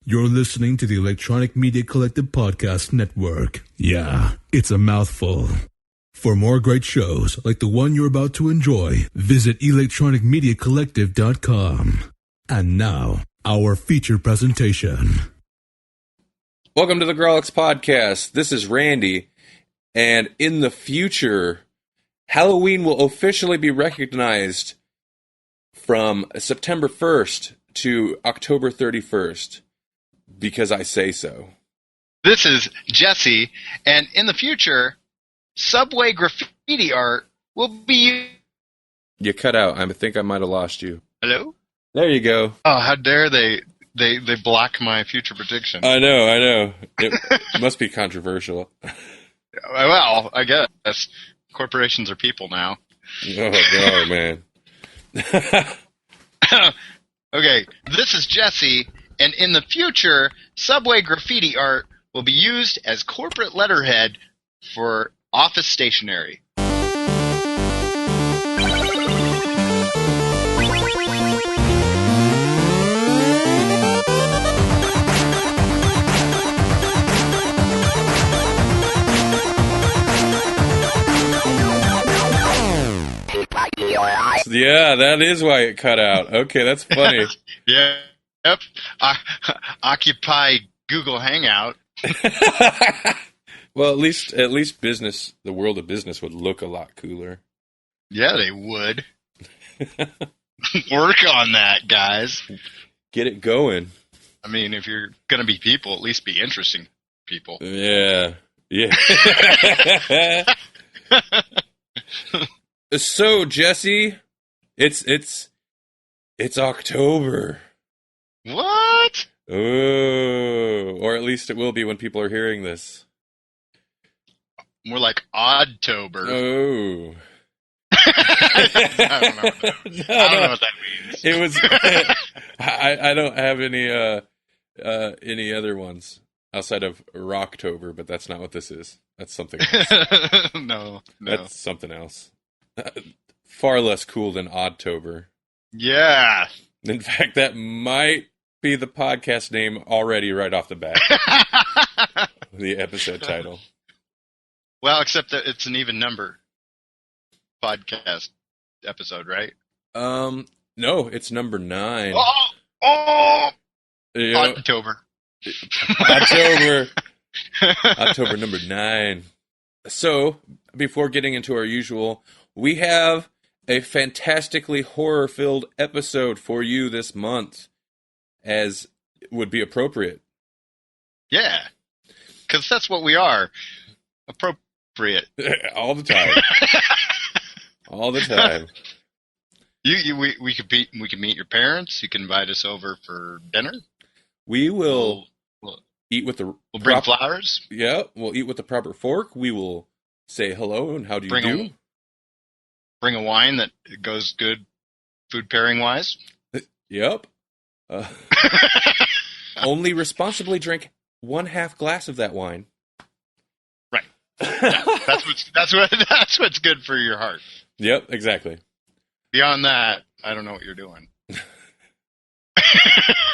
You're listening to the Electronic Media Collective Podcast Network. Yeah, it's a mouthful. For more great shows like the one you're about to enjoy, visit electronicmediacollective.com. And now, our feature presentation. Welcome to the Grawlix Podcast. This is Randy, and in the future, Halloween will officially be recognized from September 1st to October 31st, because I say so. This is Jesse, and in the future, subway graffiti art will be... You cut out. I think I might have lost you. Hello? There you go. Oh, how dare they block my future prediction. I know. It must be controversial. Well, I guess. Corporations are people now. Oh man. Okay, this is Jesse, and in the future, subway graffiti art will be used as corporate letterhead for office stationery. Yeah, that is why it cut out. Okay, that's funny. Yeah. Yep. Occupy Google Hangout. Well, at least business, the world of business would look a lot cooler. Yeah, they would. Work on that, guys. Get it going. I mean, if you're going to be people, at least be interesting people. Yeah. So, Jesse, it's October. What? Oh, or at least it will be when people are hearing this. More like Oddtober. Oh. I don't know what that means. It was. I don't have any other ones outside of Rocktober, but that's not what this is. That's something else. No. That's something else. Far less cool than Oddtober. Yeah. In fact, that might be the podcast name already right off the bat. The episode title. Well, except that it's an even number podcast episode, right? No, it's number 9. Oh! You know, Oddtober. October number 9. So, before getting into our usual, we have a fantastically horror-filled episode for you this month, as would be appropriate. Yeah, because that's what we are. Appropriate. All the time. All the time. We could meet your parents. You can invite us over for dinner. We will eat with the... We'll bring flowers. Yeah, we'll eat with the proper fork. We will say hello and how do you do. Bring a wine that goes good food pairing-wise. Yep. Only responsibly drink 1/2 glass of that wine. Right. Yeah, that's what's good for your heart. Yep, exactly. Beyond that, I don't know what you're doing.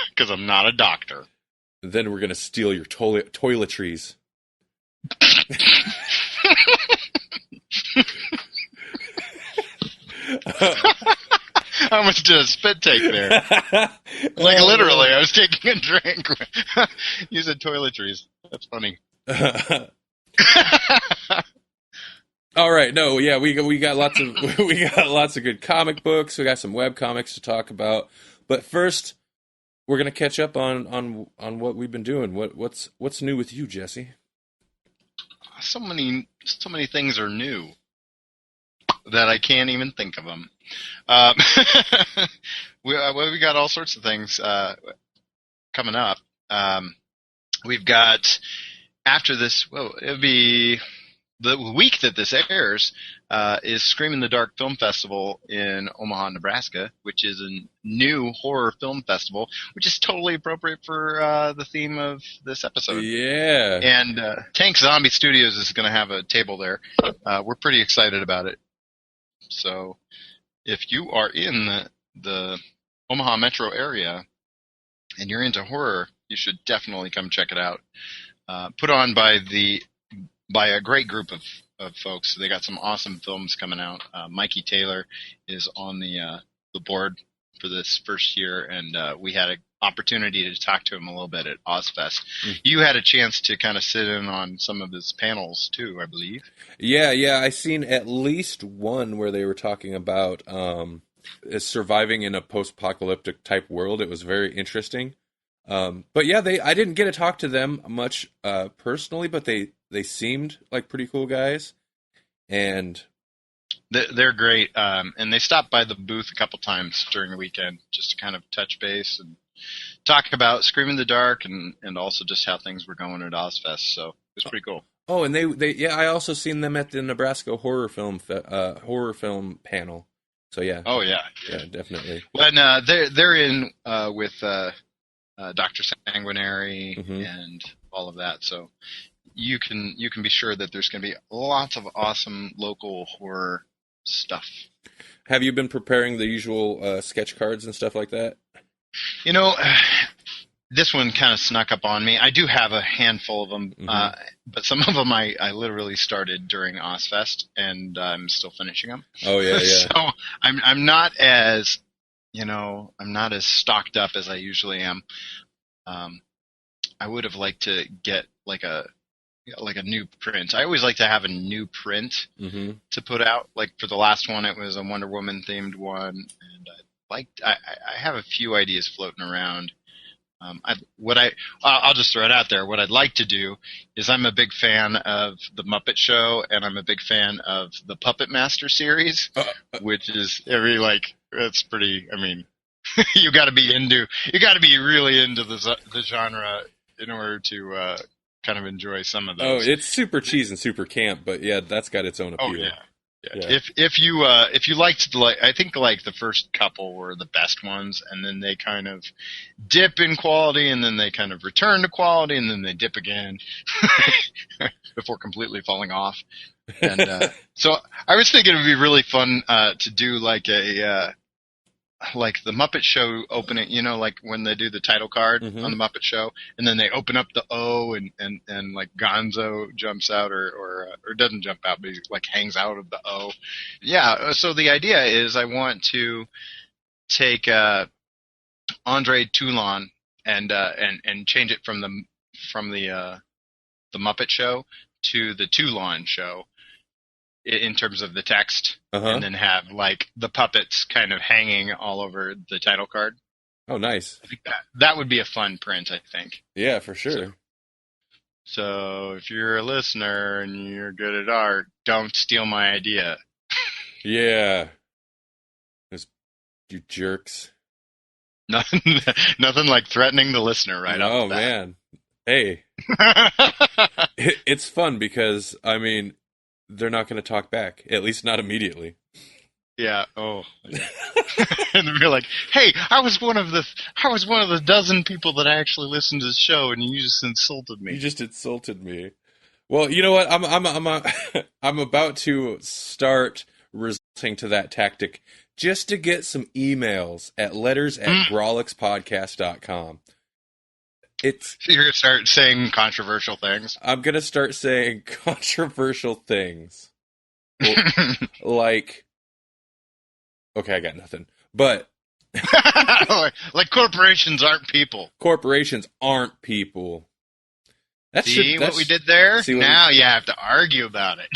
Because I'm not a doctor. Then we're going to steal your toiletries. I almost did a spit take there. Like literally, I was taking a drink. You said toiletries. That's funny. All right, no, yeah, we got lots of good comic books. We got some webcomics to talk about. But first, we're gonna catch up on what we've been doing. What's new with you, Jesse? So many things are new that I can't even think of them. We got all sorts of things coming up. We've got, after this, well, it'll be the week that this airs, is Scream in the Dark Film Festival in Omaha, Nebraska, which is a new horror film festival, which is totally appropriate for the theme of this episode. Yeah. And Tank Zombie Studios is going to have a table there. We're pretty excited about it. So if you are in the Omaha metro area, and you're into horror, you should definitely come check it out. Put on by a great group of folks. They got some awesome films coming out. Mikey Taylor is on the board for this first year, and we had an opportunity to talk to him a little bit at Ozfest. You had a chance to kind of sit in on some of his panels too, I believe. Yeah, I seen at least one where they were talking about surviving in a post-apocalyptic type world. It was very interesting. But yeah, I didn't get to talk to them much personally, but they seemed like pretty cool guys, and they're great. And they stopped by the booth a couple times during the weekend just to kind of touch base and talk about Scream in the Dark and also just how things were going at Ozfest. So it was pretty cool. Oh, and they I also seen them at the Nebraska horror film panel. So yeah. Oh yeah, definitely. When they're in with Dr. Sanguinary and all of that, so you can be sure that there's going to be lots of awesome local horror stuff. Have you been preparing the usual sketch cards and stuff like that? You know, this one kind of snuck up on me. I do have a handful of them, but some of them I literally started during Ozfest, and I'm still finishing them. Oh yeah. So I'm not as I'm not as stocked up as I usually am. I would have liked to get like a new print. I always like to have a new print to put out. Like for the last one, it was a Wonder Woman themed one, and I have a few ideas floating around. I'll just throw it out there. What I'd like to do is I'm a big fan of the Muppet Show, and I'm a big fan of the Puppet Master series, which is it's pretty. I mean, you got to be really into the genre in order to kind of enjoy some of those. Oh, it's super cheese and super camp, but yeah, that's got its own appeal. Oh yeah. Yeah. If you liked I think the first couple were the best ones, and then they kind of dip in quality, and then they kind of return to quality, and then they dip again before completely falling off. And so I was thinking it would be really fun to do like a like the Muppet Show opening, like when they do the title card on the Muppet Show, and then they open up the O and like Gonzo jumps out or doesn't jump out, but he like hangs out of the O. Yeah. So the idea is I want to take Andre Toulon and change it from the Muppet Show to the Toulon Show in terms of the text, and then have like the puppets kind of hanging all over the title card. Oh, nice. I think that would be a fun print, I think. Yeah, for sure. So if you're a listener and you're good at art, don't steal my idea. Yeah. You jerks. Nothing like threatening the listener right off the bat. Man. Hey. It's fun because, I mean, they're not going to talk back, at least not immediately. Yeah. Oh. Yeah. And they're like, "Hey, I was one of the dozen people that actually listened to the show, and you just insulted me." You just insulted me. Well, you know what? I'm about to start resorting to that tactic just to get some emails at letters@grawlixpodcast.com. You're going to start saying controversial things? I'm going to start saying controversial things. Like, okay, I got nothing. But like corporations aren't people. Corporations aren't people. See what we did there? Now you have to argue about it.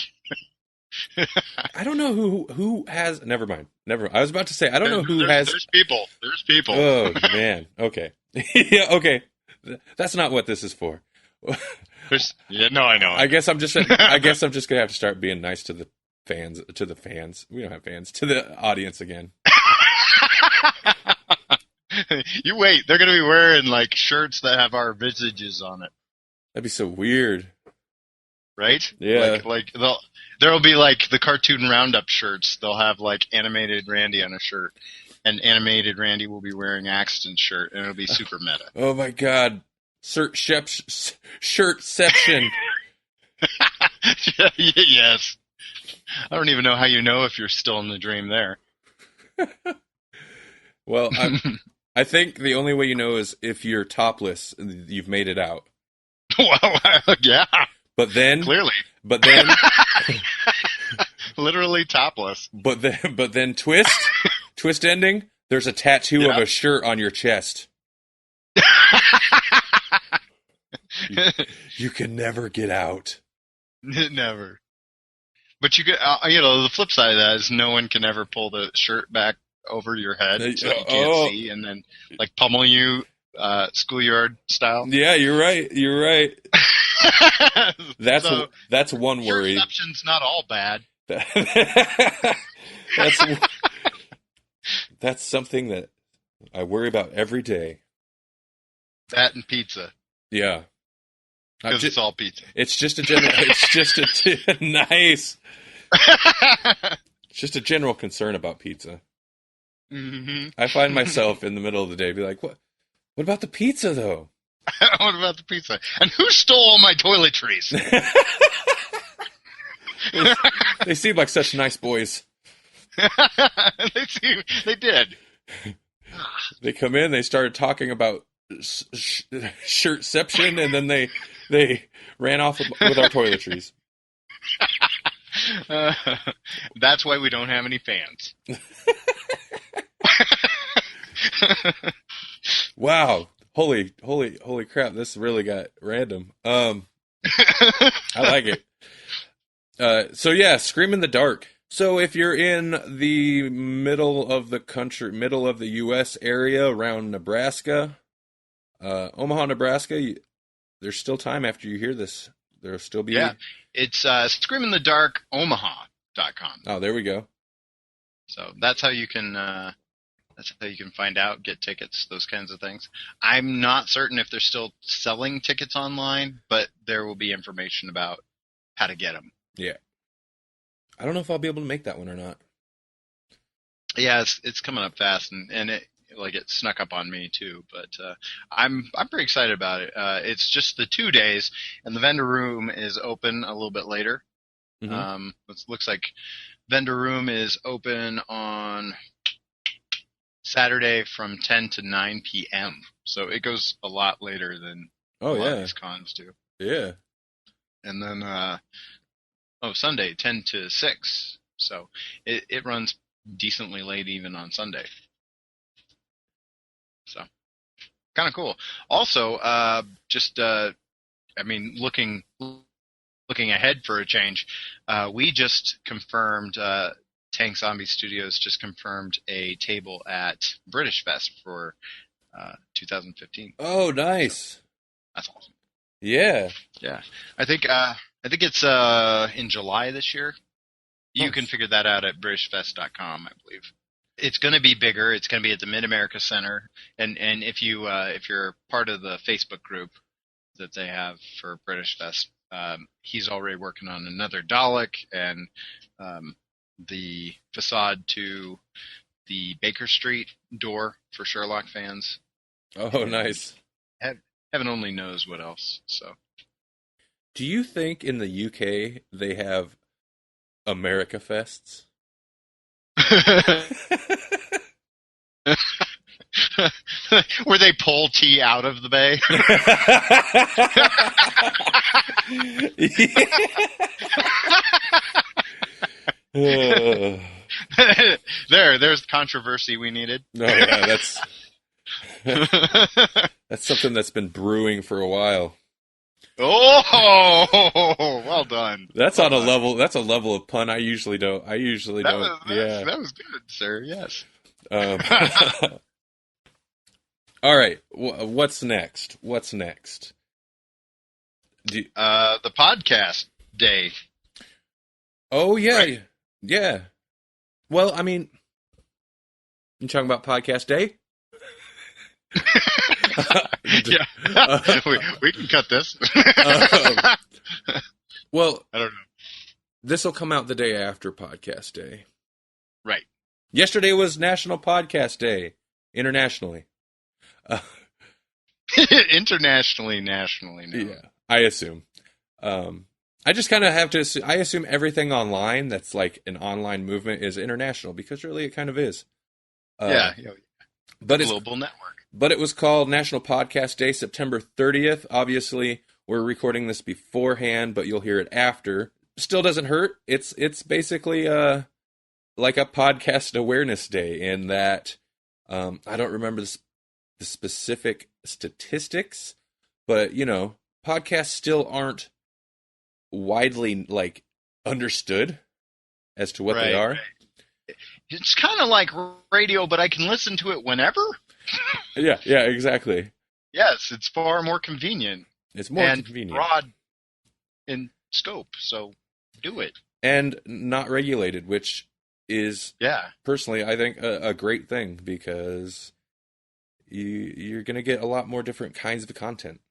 I don't know who has. Never mind. I was about to say I don't know who has. There's people. Oh man. Okay. Yeah. Okay. That's not what this is for. Yeah, no, I know. I guess I'm just gonna have to start being nice to the fans. We don't have fans. To the audience again. You wait. They're gonna be wearing like shirts that have our visages on it. That'd be so weird, right? Yeah. Like there'll be like the cartoon Roundup shirts. They'll have like animated Randy on a shirt. And animated Randy will be wearing Axton's shirt, and it'll be super meta. Oh my God, Shirt-ception. Yes. I don't even know how you know if you're still in the dream there. Well, I think the only way you know is if you're topless, you've made it out. Well, yeah. But then, clearly. But then, literally topless. But then, twist ending. There's a tattoo of a shirt on your chest. You can never get out. Never. But you get, the flip side of that is no one can ever pull the shirt back over your head so you can't see, and then like pummel you, schoolyard style. Yeah, you're right. That's one worry. Shirt-ception's not all bad. That's something that I worry about every day. That and pizza. Yeah. Because it's all pizza. It's just a general. Nice. It's just a general concern about pizza. Mm-hmm. I find myself in the middle of the day be like, "What? What about the pizza, though? What about the pizza? And who stole all my toiletries?" They seem like such nice boys. They did. They come in. They started talking about Shirt-ception, and then they ran off with our toiletries. That's why we don't have any fans. Wow. Holy crap. This really got random. I like it. So yeah, Scream in the Dark. So if you're in the middle of the country, middle of the U.S. area around Nebraska, Omaha, Nebraska, there's still time after you hear this. There'll still be... Yeah, it's screaminthedarkomaha.com. Oh, there we go. So that's how you can find out, get tickets, those kinds of things. I'm not certain if they're still selling tickets online, but there will be information about how to get them. Yeah. I don't know if I'll be able to make that one or not. Yeah, it's coming up fast, and it snuck up on me too. But I'm pretty excited about it. It's just the 2 days, and the vendor room is open a little bit later. Mm-hmm. It looks like vendor room is open on Saturday from 10 to 9 p.m. So it goes a lot later than a lot of these cons do. Yeah. And then Sunday 10 to 6. So it runs decently late even on Sunday. So kind of cool. Also, looking ahead for a change, we just confirmed. Tank Zombie Studios just confirmed a table at British Fest for 2015. Oh, nice! So, that's awesome. Yeah. I think it's in July this year. You can figure that out at BritishFest.com, I believe. It's going to be bigger. It's going to be at the Mid-America Center, and if you're part of the Facebook group that they have for British Fest, he's already working on another Dalek and the facade to the Baker Street door for Sherlock fans. Oh, nice. Heaven only knows what else. So, do you think in the UK they have America Fests? Where they pull tea out of the bay? There's controversy we needed. No, yeah, that's something that's been brewing for a while. Oh, well done. That's on a level. That's a level of pun I usually don't. That was good, sir. Yes. All right. What's next? The podcast day. Oh yeah, right? Yeah. Well, I mean, you talking about podcast day? Yeah, we can cut this. Well, I don't know. This will come out the day after podcast day. Right. Yesterday was National Podcast Day, internationally. Internationally, nationally. No. Yeah, I assume. I just kind of have to. I assume everything online that's like an online movement is international because really it kind of is. Yeah. But it's global network. But it was called National Podcast Day, September 30th. Obviously, we're recording this beforehand, but you'll hear it after. Still doesn't hurt. It's basically like a podcast awareness day in that I don't remember the specific statistics, but podcasts still aren't widely understood as to what they are. Right. It's kind of like radio, but I can listen to it whenever. Yeah, exactly. Yes, it's far more convenient. It's more and convenient. Broad in scope, so do it. And not regulated, which is, personally, I think a great thing, because you're going to get a lot more different kinds of content.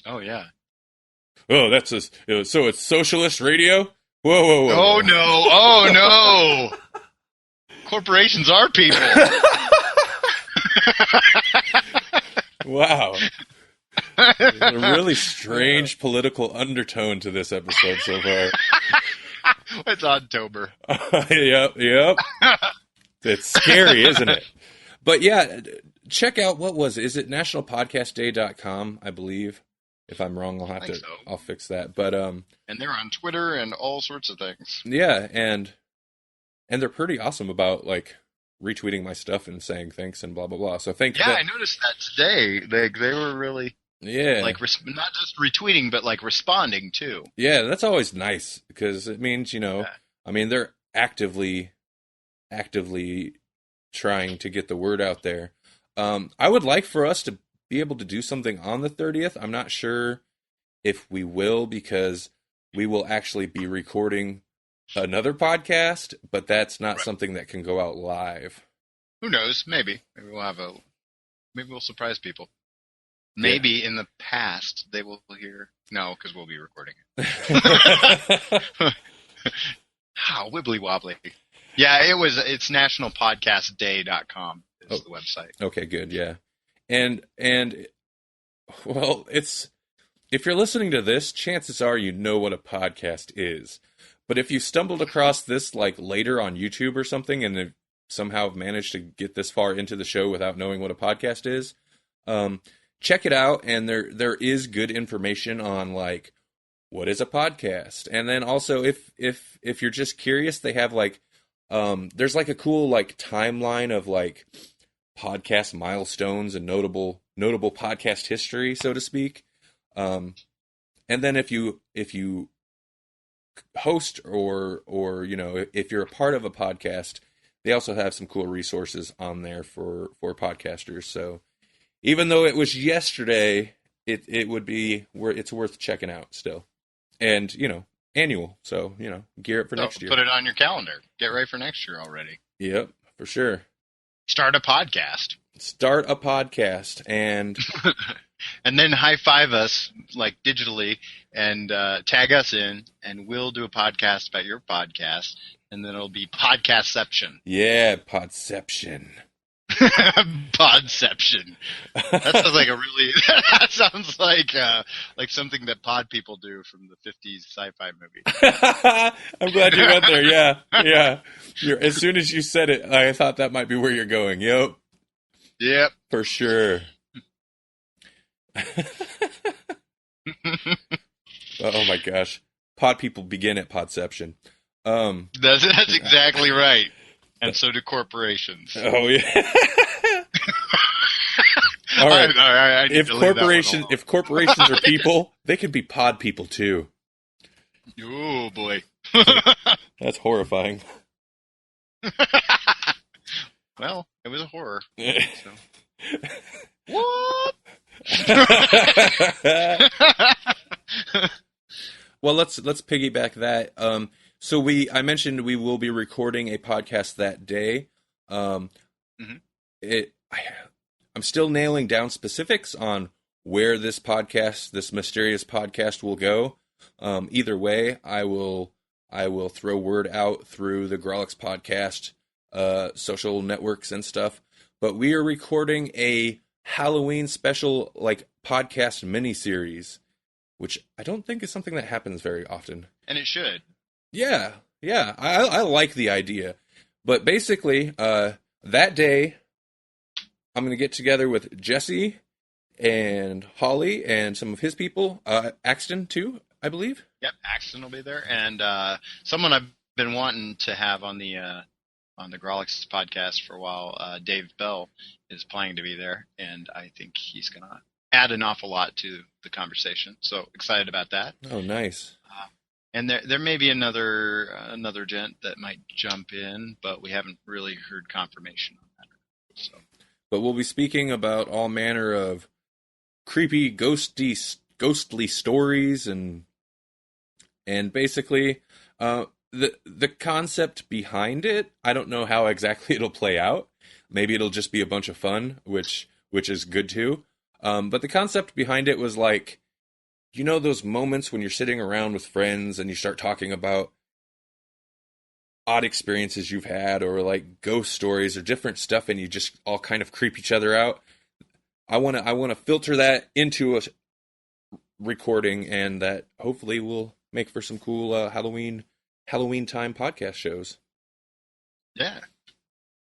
Oh, yeah. Oh, so it's socialist radio? Whoa. Oh, no. Corporations are people. Wow. There's a really strange political undertone to this episode so far. It's Oddtober. Yep. It's scary, isn't it? But yeah, check out, is it nationalpodcastday.com, I believe. If I'm wrong, I'll fix that. But and they're on Twitter and all sorts of things. Yeah, and they're pretty awesome about retweeting my stuff and saying thanks and blah blah blah. So I noticed that today. They were really not just retweeting, but responding too. Yeah, that's always nice, because it means they're actively trying to get the word out there. I would like for us to be able to do something on the 30th. I'm not sure if we will, because we will actually be recording another podcast, but that's not something that can go out live. Who knows? Maybe we'll surprise people. Maybe in the past they will hear. No, because we'll be recording it. How wibbly wobbly. Yeah, it's nationalpodcastday.com is the website. Okay, good. Yeah. And well, if you're listening to this, chances are you know what a podcast is. But if you stumbled across this later on YouTube or something, and have somehow managed to get this far into the show without knowing what a podcast is, check it out. And there is good information on what is a podcast. And then also if you're just curious, they have there's a cool timeline of podcast milestones and notable podcast history, so to speak. And then if you host or if you're a part of a podcast, they also have some cool resources on there for podcasters. So even though it was yesterday, it would be it's worth checking out still. And annual, so gear up for next year. Put it on your calendar. Get ready for next year already. Yep, for sure. Start a podcast and and then high five us digitally and tag us in, and we'll do a podcast about your podcast, and then it'll be Podcast-ception. Yeah, Podception. Podception. That sounds like that sounds like something that pod people do from the 50s sci-fi movie. I'm glad you went there. Yeah. As soon as you said it, I thought that might be where you're going. Yep. For sure. Oh my gosh. Pod people begin at Podception. That's exactly right. And so do corporations. Oh yeah. All right. If corporations are people, they could be pod people too. Oh boy. That's horrifying. Well, it was a horror. So. What? Well, let's piggyback that. So I mentioned we will be recording a podcast that day. I'm still nailing down specifics on where this mysterious podcast will go. Either way, I will throw word out through the Grawlix Podcast, social networks and stuff. But we are recording a Halloween special podcast miniseries, which I don't think is something that happens very often. And it should. Yeah. I like the idea. But basically, that day, I'm going to get together with Jesse and Holly and some of his people. Axton, too, I believe. Yep, Axton will be there. And someone I've been wanting to have on the Grawlix podcast for a while, Dave Bell, is planning to be there. And I think he's going to add an awful lot to the conversation. So excited about that. Oh, nice. And there may be another gent that might jump in, but we haven't really heard confirmation on that. So. But we'll be speaking about all manner of creepy, ghostly stories, and basically the concept behind it. I don't know how exactly it'll play out. Maybe it'll just be a bunch of fun, which is good too. But the concept behind it was like, you know, those moments when you're sitting around with friends and you start talking about odd experiences you've had, or like ghost stories or different stuff, and you just all kind of creep each other out. I want to filter that into a recording, and that hopefully will make for some cool Halloween time podcast shows. Yeah.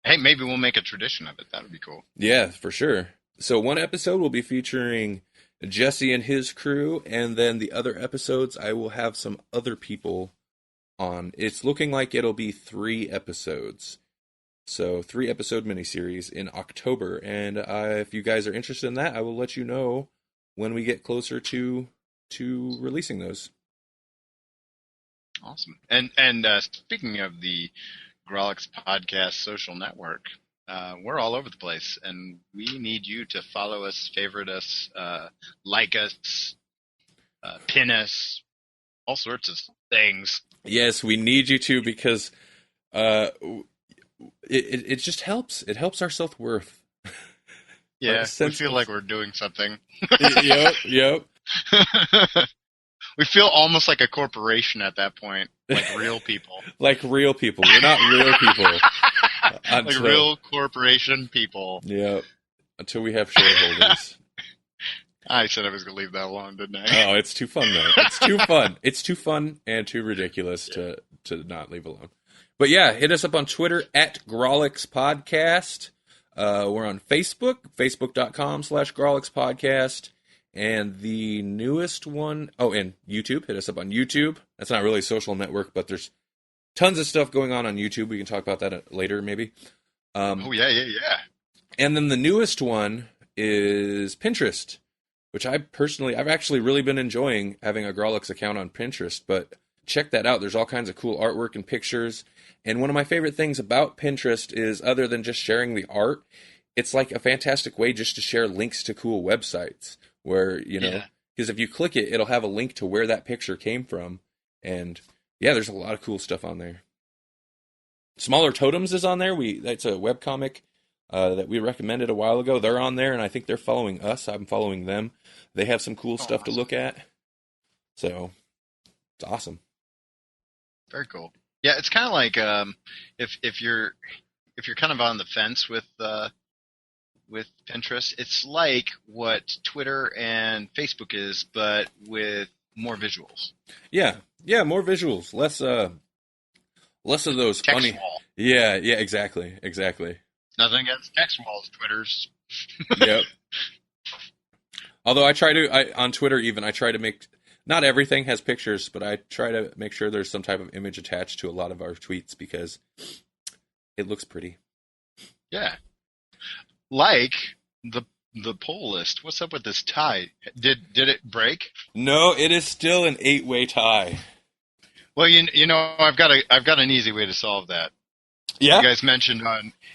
Hey, maybe we'll make a tradition of it. That would be cool. Yeah, for sure. So one episode will be featuring Jesse and his crew, and then the other episodes I will have some other people on. It's looking like it'll be 3 episodes. So 3-episode miniseries in October, and if you guys are interested in that, I will let you know when we get closer to releasing those. Awesome. And speaking of the Grawlix Podcast social network, we're all over the place, and we need you to follow us, favorite us, like us, pin us, all sorts of things. Yes, we need you to, because it just helps. It helps our self-worth. Yeah, we feel like we're doing something. Yep. We feel almost like a corporation at that point, like real people. Like real people. We're not real people. Like real corporation people. Yep. Until we have shareholders. I said I was going to leave that alone, didn't I? Oh, it's too fun, though. It's too fun. It's too fun and too ridiculous to not leave alone. But yeah, hit us up on Twitter at Grawlix Podcast. We're on Facebook, facebook.com/Grawlix Podcast. And the newest one, and YouTube. Hit us up on YouTube. That's not really a social network, but there's tons of stuff going on YouTube. We can talk about that later, maybe. Yeah. And then the newest one is Pinterest, which I've actually really been enjoying having a Grawlix account on Pinterest, but check that out. There's all kinds of cool artwork and pictures. And one of my favorite things about Pinterest is, other than just sharing the art, it's like a fantastic way just to share links to cool websites where, because if you click it, it'll have a link to where that picture came from. And yeah, there's a lot of cool stuff on there. Smaller Totems is on there. That's a webcomic that we recommended a while ago. They're on there, and I think they're following us. I'm following them. They have some cool stuff to look at. So it's awesome. Very cool. Yeah, it's kind of like if you're kind of on the fence with Pinterest, it's like what Twitter and Facebook is, but with more visuals. Yeah, more visuals, less of those text funny. Wall. Yeah, exactly. Nothing against text walls, Twitters. Yep. Although on Twitter even, I try to make, not everything has pictures, but I try to make sure there's some type of image attached to a lot of our tweets because it looks pretty. Yeah. Like the poll list. What's up with this tie? Did it break? No, it is still an 8-way tie. Well, you know, I've got an easy way to solve that. Yeah. You guys mentioned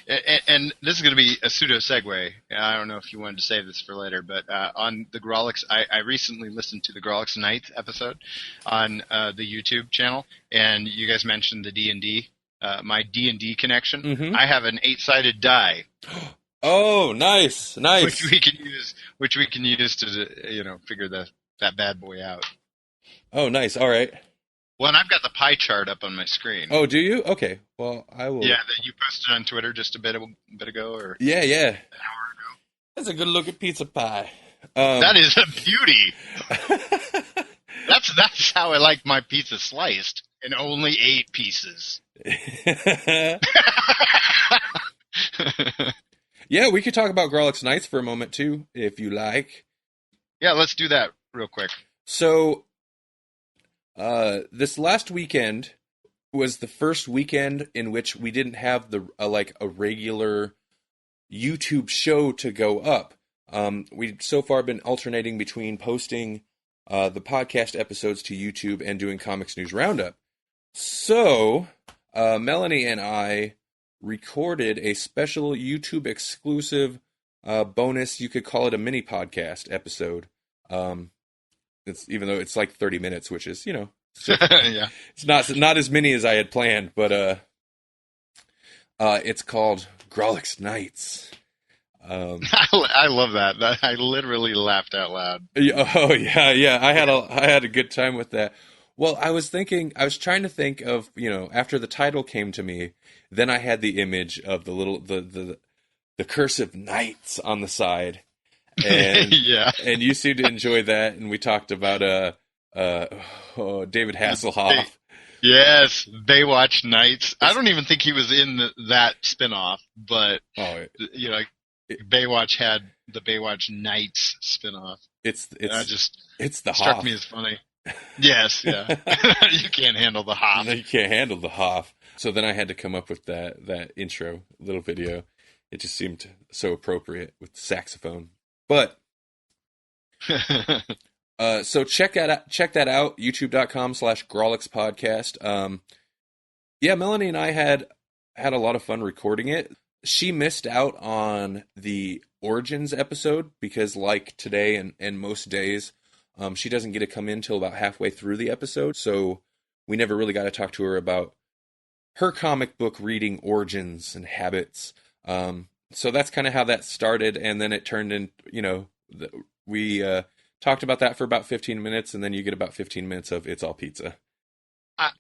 and this is going to be a pseudo segue. I don't know if you wanted to save this for later, but on the Grawlix, I recently listened to the Grawlix Night episode on the YouTube channel, and you guys mentioned the D&D, my D&D connection. Mm-hmm. I have an 8-sided die. Oh, nice. Which we can use to figure that bad boy out. Oh, nice. All right. Well, and I've got the pie chart up on my screen. Oh, do you? Okay. Well, I will. Yeah, that you posted on Twitter just a bit ago, or yeah, an hour ago. That's a good looking pizza pie. That is a beauty. That's how I like my pizza sliced, in only 8 pieces. Yeah, we could talk about Grawlix Nights for a moment too, if you like. Yeah, let's do that real quick. So, this last weekend was the first weekend in which we didn't have a regular YouTube show to go up. We've so far been alternating between posting the podcast episodes to YouTube and doing Comics News Roundup. So, Melanie and I recorded a special YouTube exclusive bonus, you could call it a mini podcast episode. Even though it's like 30 minutes, which is, Yeah. it's not as many as I had planned, but it's called Grawlix Nights. I love that. I literally laughed out loud. Oh yeah. I had a good time with that. Well, I was trying to think of, after the title came to me, then I had the image of the cursive knights on the side. And Yeah. And you seemed to enjoy that, and we talked about David Hasselhoff. Yes, Baywatch Nights. I don't even think he was in that spinoff, but Baywatch had the Baywatch Nights spinoff. It's the struck Hoff. me as funny. Yes, yeah. You can't handle the Hoff. You can't handle the Hoff. So then I had to come up with that intro little video. It just seemed so appropriate with the saxophone. But so check that out, youtube.com/Grawlix Podcast. Yeah, Melanie and I had a lot of fun recording it. She missed out on the Origins episode because, like today and most days, she doesn't get to come in till about halfway through the episode. So we never really got to talk to her about her comic book reading origins and habits. So that's kind of how that started, and then it turned in, we talked about that for about 15 minutes, and then you get about 15 minutes of It's All Pizza. I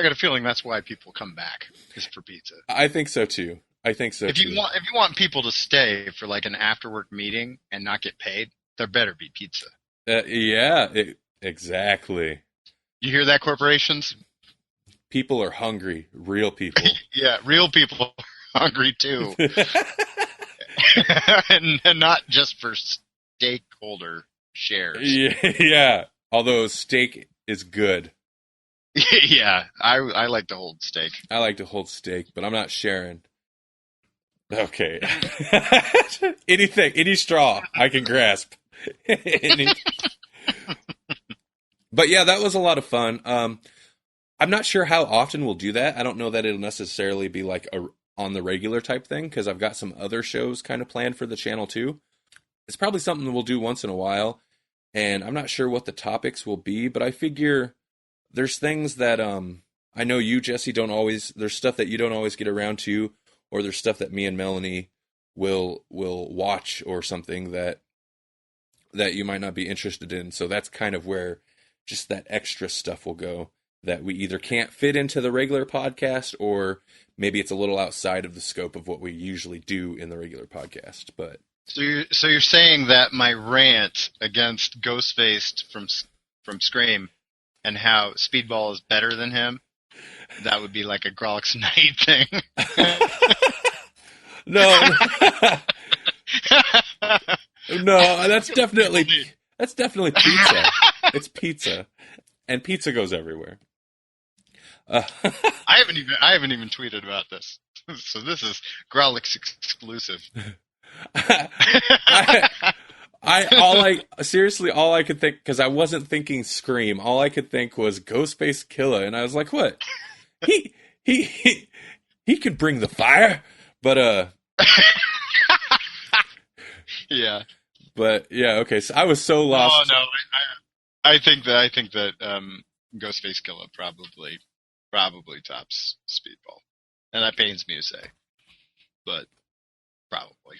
got a feeling that's why people come back, is for pizza. I think so too. If you want people to stay for like an after work meeting and not get paid, there better be pizza. Exactly. You hear that, corporations? People are hungry. Real people. Yeah, real people are hungry too. and not just for stakeholder shares. Yeah. Although steak is good. Yeah, I like to hold steak. I like to hold steak, but I'm not sharing. Okay. Any straw I can grasp. But yeah, that was a lot of fun. I'm not sure how often we'll do that. I don't know that it'll necessarily be like on the regular type thing, because I've got some other shows kind of planned for the channel too. It's probably something we'll do once in a while, and I'm not sure what the topics will be, but I figure there's things that I know you, Jesse, there's stuff that you don't always get around to, or there's stuff that me and Melanie will watch or something that you might not be interested in. So that's kind of where just that extra stuff will go that we either can't fit into the regular podcast, or maybe it's a little outside of the scope of what we usually do in the regular podcast. But so you're saying that my rant against Ghostface from Scream and how Speedball is better than him, that would be like a Grawlix Night thing. No. No, that's definitely pizza. It's pizza. And pizza goes everywhere. I haven't even tweeted about this. So this is Grawlix exclusive. Seriously, all I could think, because I wasn't thinking Scream, all I could think was Ghostface Killer, and I was like, what? He could bring the fire, but yeah. But yeah, okay. So I was so lost. Oh no, I think that Ghostface Killer probably tops Speedball, and that pains me to say, but probably.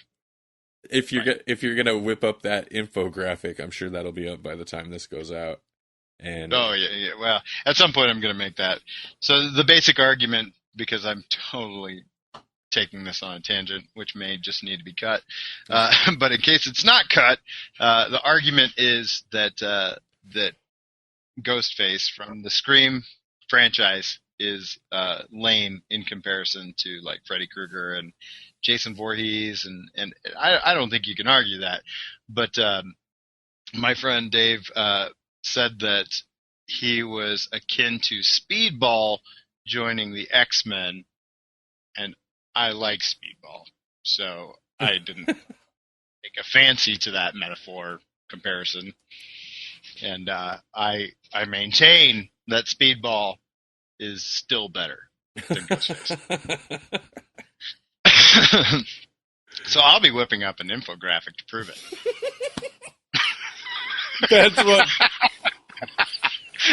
If you're gonna whip up that infographic, I'm sure that'll be up by the time this goes out. And oh yeah. Well, at some point I'm going to make that. So the basic argument, because I'm totally taking this on a tangent, which may just need to be cut, but in case it's not cut, the argument is that that Ghostface from the Scream franchise is lame in comparison to like Freddy Krueger and Jason Voorhees, and I don't think you can argue that. But my friend Dave said that he was akin to Speedball joining the X-Men, and I like Speedball, so I didn't take a fancy to that metaphor comparison. And I maintain that Speedball is still better than Ghostface. So I'll be whipping up an infographic to prove it. That's what.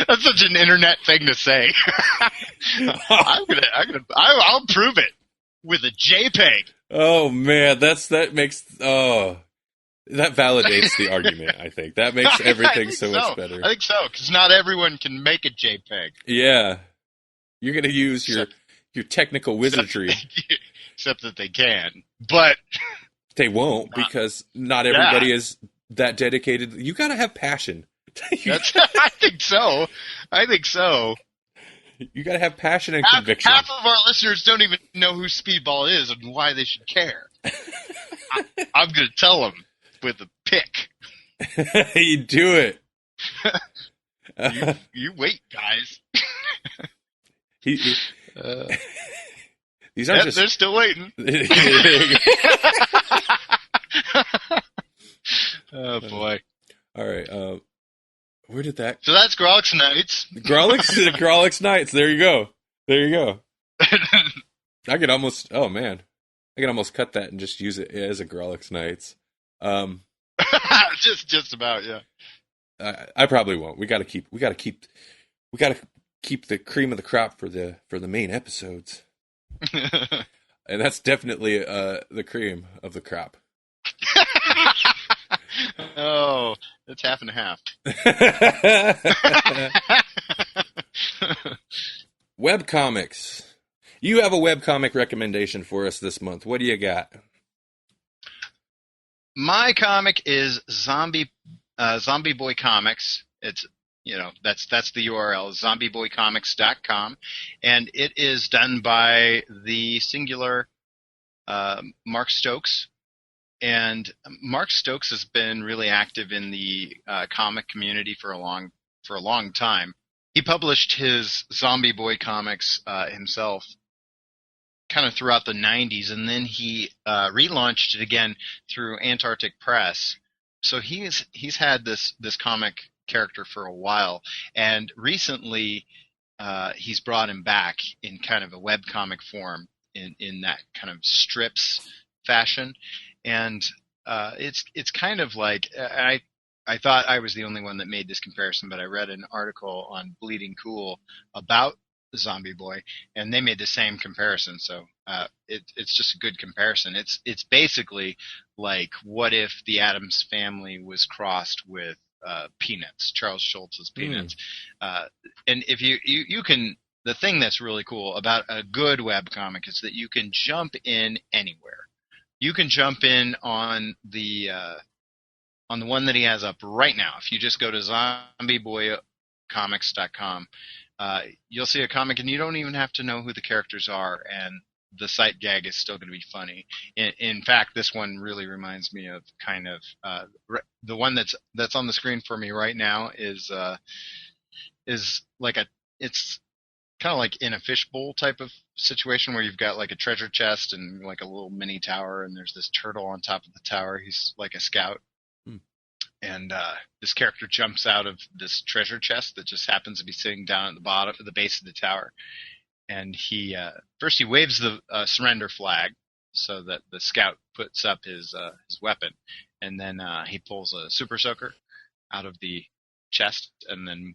That's such an internet thing to say. I'll prove it with a JPEG. Oh man, that validates the argument. I think that makes everything so much better. I think so, because not everyone can make a JPEG. Yeah, you're gonna use your technical wizardry. Except that they can, but they won't, because not everybody is that dedicated. You gotta have passion. I think so. You gotta have passion and conviction. Half of our listeners don't even know who Speedball is and why they should care. I'm going to tell them with a pick. You do it. You wait, guys. These aren't they're still waiting. Oh boy! All right. Where did that? So that's Grawlix Nights. Grawlix Nights. There you go. I could almost. Oh man, I could almost cut that and just use it as a Grawlix Nights. Just about, yeah. I probably won't. We gotta keep the cream of the crop for the main episodes. And that's definitely the cream of the crop. Oh, that's half and half. Webcomics. You have a webcomic recommendation for us this month. What do you got? My comic is Zombie Boy Comics. It's that's the URL, zombieboycomics.com, and it is done by the singular Mark Stokes. And Mark Stokes has been really active in the comic community for a long time. He published his Zombie Boy comics himself kind of throughout the 90s, and then he relaunched it again through Antarctic Press. So he's had this comic character for a while, and recently he's brought him back in kind of a webcomic form in that kind of strips fashion. And it's kind of like, I thought I was the only one that made this comparison, but I read an article on Bleeding Cool about Zombie Boy, and they made the same comparison. So it's just a good comparison. It's basically like, what if the Addams Family was crossed with Peanuts, Charles Schulz's Peanuts. And if you can, the thing that's really cool about a good webcomic is that you can jump in anywhere. You can jump in on the one that he has up right now. If you just go to zombieboycomics.com, you'll see a comic, and you don't even have to know who the characters are, and the sight gag is still going to be funny. In fact, this one really reminds me of kind of the one that's on the screen for me right now is like it's kind of like in a fishbowl type of situation where you've got like a treasure chest and like a little mini tower, and there's this turtle on top of the tower. He's like a scout. And this character jumps out of this treasure chest that just happens to be sitting down at the bottom, at the base of the tower. And he first he waves the surrender flag so that the scout puts up his weapon, and then he pulls a super soaker out of the chest and then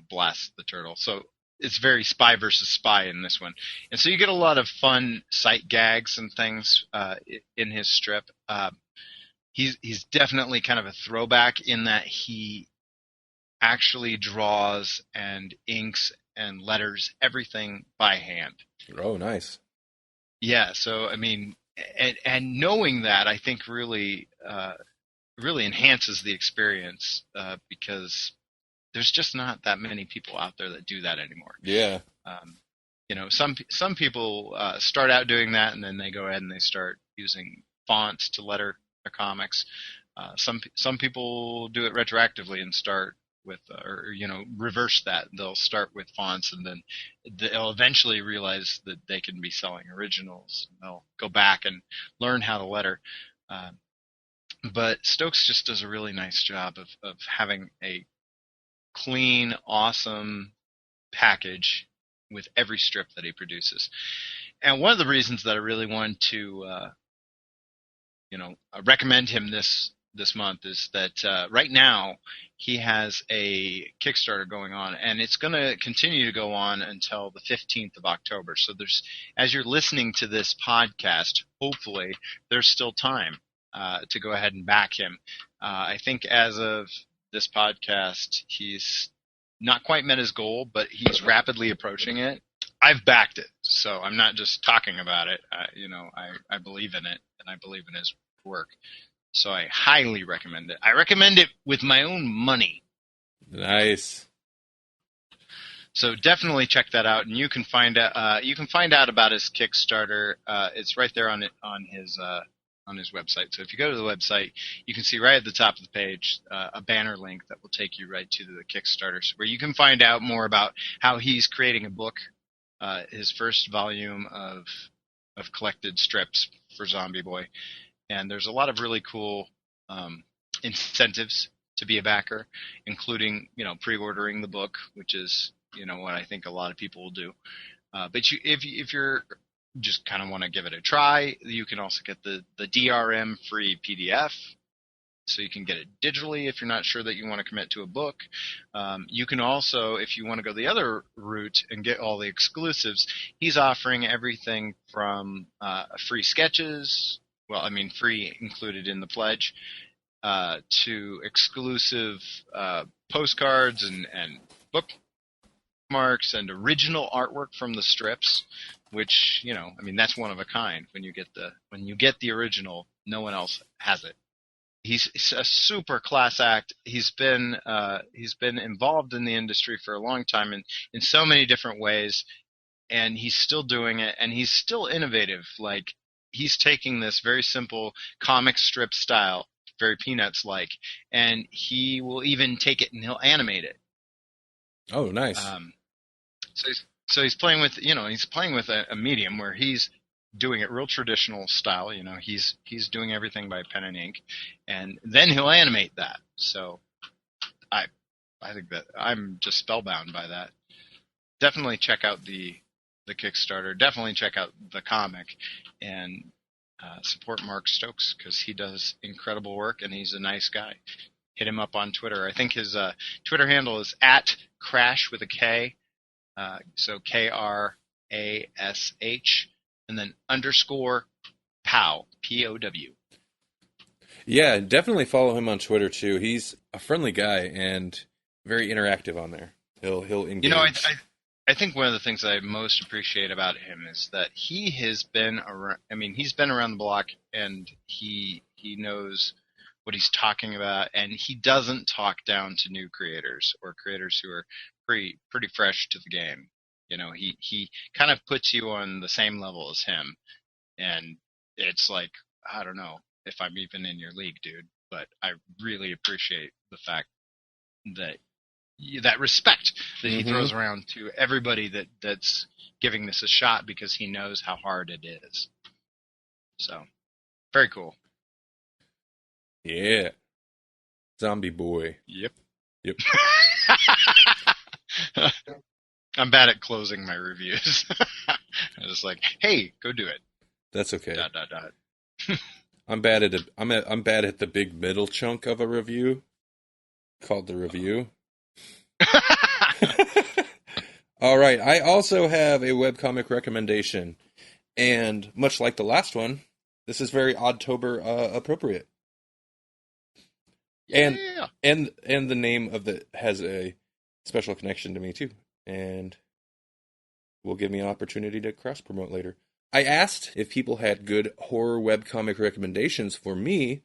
blasts the turtle. So it's very spy versus spy in this one, and so you get a lot of fun sight gags and things in his strip. He's definitely kind of a throwback in that he actually draws and inks and letters everything by hand. Oh, nice. Yeah, so I mean, and knowing that, I think really enhances the experience because there's just not that many people out there that do that anymore. Yeah. Some people start out doing that, and then they go ahead and they start using fonts to letter their comics. Some people do it retroactively and start with, reverse that. They'll start with fonts, and then they'll eventually realize that they can be selling originals. They'll go back and learn how to letter. But Stokes just does a really nice job of having a clean, awesome package with every strip that he produces. And one of the reasons that I really wanted to, recommend him this month is that right now he has a Kickstarter going on, and it's going to continue to go on until the 15th of October. So as you're listening to this podcast, hopefully there's still time to go ahead and back him. I think as of this podcast, he's not quite met his goal, but he's rapidly approaching it. I've backed it, so I'm not just talking about it. I believe in it, and I believe in his work. So I highly recommend it. I recommend it with my own money. Nice. So definitely check that out, and you can find out about his Kickstarter. It's right there on his website. So if you go to the website, you can see right at the top of the page a banner link that will take you right to the Kickstarter, where you can find out more about how he's creating a book, his first volume of collected strips for Zombie Boy. And there's a lot of really cool incentives to be a backer, including, pre-ordering the book, which is, what I think a lot of people will do. But if you're just kind of want to give it a try, you can also get the DRM free PDF, so you can get it digitally if you're not sure that you want to commit to a book. You can also, if you want to go the other route and get all the exclusives, he's offering everything from free sketches, free included in the pledge, to exclusive postcards and bookmarks and original artwork from the strips, which, that's one of a kind. When you get the original, no one else has it. He's a super class act. He's been involved in the industry for a long time in so many different ways, and he's still doing it, and he's still innovative. Like, he's taking this very simple comic strip style, very Peanuts-like, and he will even take it and he'll animate it. Oh, nice. So he's playing with a medium where he's doing it real traditional style. He's doing everything by pen and ink, and then he'll animate that. So I think that I'm just spellbound by that. Definitely check out the Kickstarter. Definitely check out the comic, and support Mark Stokes, because he does incredible work and he's a nice guy. Hit him up on Twitter. I think his Twitter handle is @Crash with a K, so KRASH, and then _ POW, POW. Yeah, definitely follow him on Twitter too. He's a friendly guy and very interactive on there. He'll engage. I think one of the things I most appreciate about him is that he has been around. He's been around the block, and he knows what he's talking about, and he doesn't talk down to new creators or creators who are pretty fresh to the game. He kind of puts you on the same level as him, and it's like, I don't know if I'm even in your league, dude, but I really appreciate the fact that respect that he throws around to everybody that's giving this a shot, because he knows how hard it is. So, very cool. Yeah. Zombie Boy. Yep. I'm bad at closing my reviews. I'm just like, hey, go do it. That's okay. ... I'm bad at the big middle chunk of a review, called the review. All right. I also have a webcomic recommendation, and much like the last one, this is very Oddtober appropriate. Yeah. And the name of it has a special connection to me too, and will give me an opportunity to cross promote later. I asked if people had good horror webcomic recommendations for me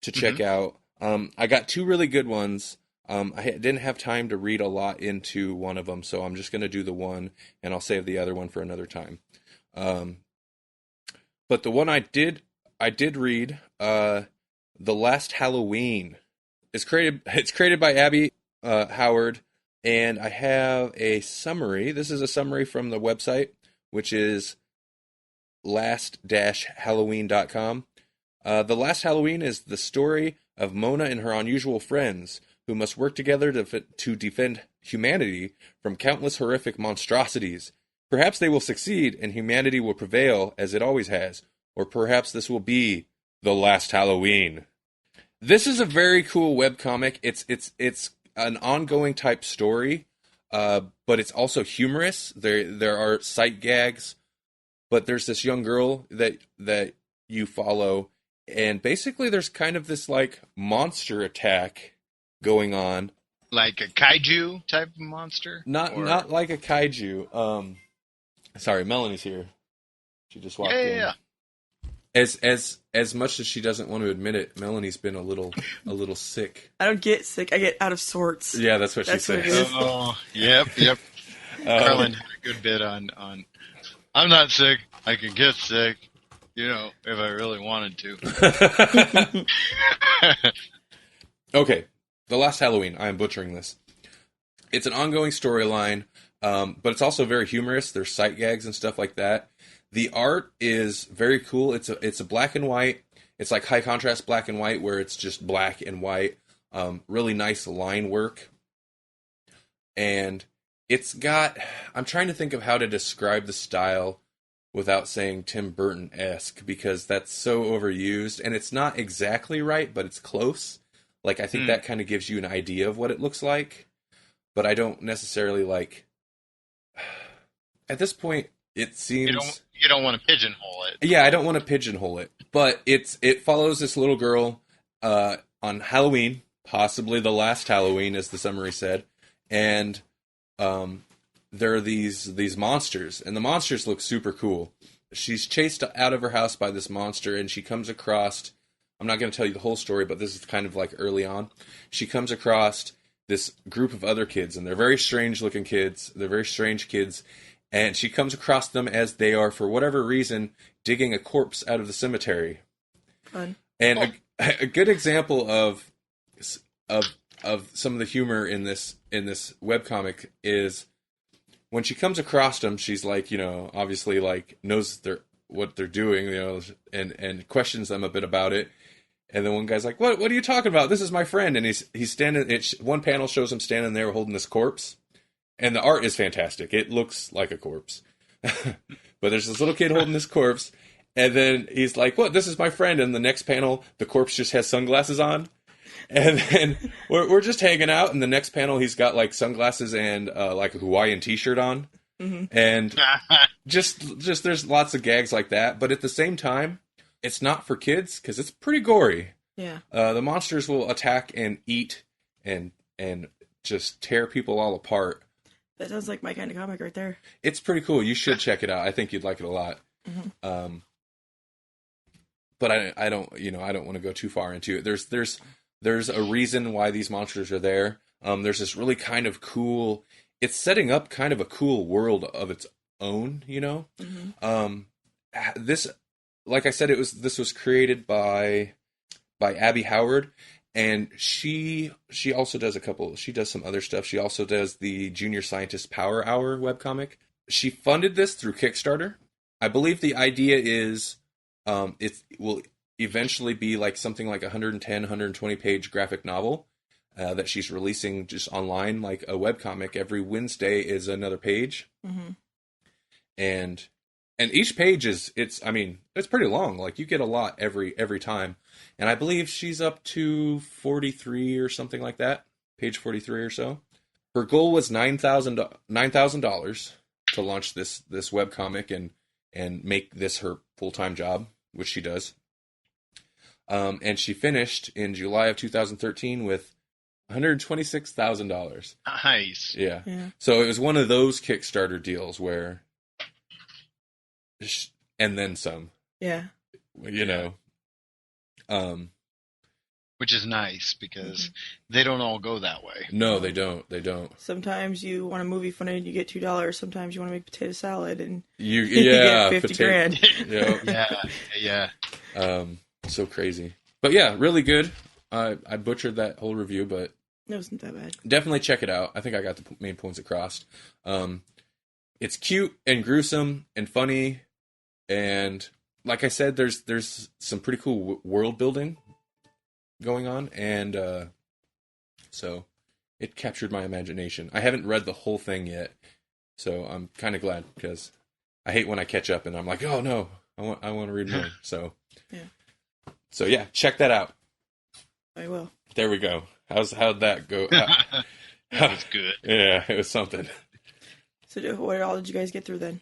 to check out. I got 2 really good ones. I didn't have time to read a lot into one of them, so I'm just going to do the one, and I'll save the other one for another time. But the one I did I did read The Last Halloween. It's created by Abby Howard, and I have a summary. This is a summary from the website, which is last-halloween.com. The Last Halloween is the story of Mona and her unusual friends who must work together to defend humanity from countless horrific monstrosities. Perhaps they will succeed and humanity will prevail as it always has, or perhaps this will be the last Halloween. This is a very cool webcomic. It's an ongoing type story, but it's also humorous. There are sight gags, but there's this young girl that you follow, and basically there's kind of this like monster attack going on. Like a kaiju type of monster? Not like a kaiju. Sorry, Melanie's here. She just walked in. Yeah. As much as she doesn't want to admit it, Melanie's been a little sick. I don't get sick. I get out of sorts. Yeah, that's what she says. Oh, yep. Carlin had a good bit on. I'm not sick. I can get sick, if I really wanted to. Okay, The Last Halloween. I am butchering this. It's an ongoing storyline, but it's also very humorous. There's sight gags and stuff like that. The art is very cool. It's a black and white. It's like high contrast black and white where it's just black and white. Really nice line work. And it's got... I'm trying to think of how to describe the style without saying Tim Burton-esque, because that's so overused. And it's not exactly right, but it's close. Like, I think that kind of gives you an idea of what it looks like. But I don't necessarily like... At this point, it seems... You don't want to pigeonhole it. Yeah, I don't want to pigeonhole it. But it follows this little girl on Halloween, possibly the last Halloween, as the summary said. And there are these monsters, and the monsters look super cool. She's chased out of her house by this monster, and she comes across... I'm not going to tell you the whole story, but this is kind of like early on. She comes across this group of other kids, and they're very strange-looking kids. They're very strange kids. And she comes across them as they are, for whatever reason, digging a corpse out of the cemetery. Fun. And a good example of some of the humor in this webcomic is when she comes across them, she's like, obviously like knows what they're doing, and questions them a bit about it. And then one guy's like, "What are you talking about? This is my friend." And he's standing. One panel shows him standing there holding this corpse. And the art is fantastic. It looks like a corpse. But there's this little kid holding this corpse. And then he's like, "What? This is my friend." And the next panel, the corpse just has sunglasses on. And then we're just hanging out. And the next panel, he's got like sunglasses and like a Hawaiian t-shirt on. Mm-hmm. And just there's lots of gags like that. But at the same time, it's not for kids because it's pretty gory. Yeah. The monsters will attack and eat and just tear people all apart. That sounds like my kind of comic right there. It's pretty cool. You should check it out. I think you'd like it a lot. Mm-hmm. But I don't want to go too far into it. There's a reason why these monsters are there. There's this really kind of cool. It's setting up kind of a cool world of its own. Mm-hmm. This, like I said, this was created by Abby Howard. And she also does she does some other stuff. She also does the Junior Scientist Power Hour webcomic. She funded this through Kickstarter. I believe the idea is it will eventually be like something like 110, 120 page graphic novel that she's releasing just online, like a webcomic. Every Wednesday is another page. Mm-hmm. And each page it's pretty long. Like you get a lot every time. And I believe she's up to 43 or something like that, page 43 or so. Her goal was $9,000 to launch this webcomic and make this her full-time job, which she does. And she finished in July of 2013 with $126,000. Nice. Yeah. So it was one of those Kickstarter deals where, and then some. Yeah. Which is nice because they don't all go that way. No, they don't. Sometimes you want a movie funded, you get $2. Sometimes you want to make potato salad and you get 50 grand. Yeah. So crazy. But yeah, really good. I butchered that whole review, but It wasn't that bad. definitely check it out. I think I got the main points across. It's cute and gruesome and funny, and like I said, there's some pretty cool world building going on, and so it captured my imagination. I haven't read the whole thing yet, so I'm kind of glad because I hate when I catch up and I'm like, oh no, I want to read more. So yeah, check that out. I will. There we go. How'd that go? That was good. Yeah, it was something. So what all did you guys get through then?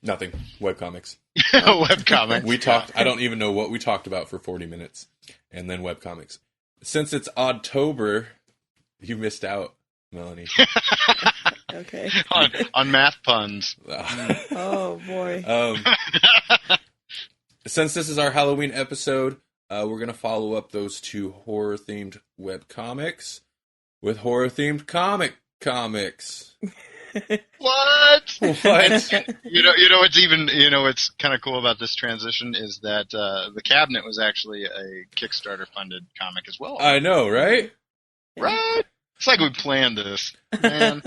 Nothing. Webcomics. Webcomics. We talked. I don't even know what we talked about for 40 minutes, and then webcomics. Since it's Oddtober, you missed out, Melanie. Okay. on math puns. Oh boy. Since this is our Halloween episode, we're gonna follow up those 2 horror-themed webcomics with horror-themed comics. What? What? What's kind of cool about this transition is that the cabinet was actually a Kickstarter funded comic as well. I know, right? Right? It's like we planned this, man.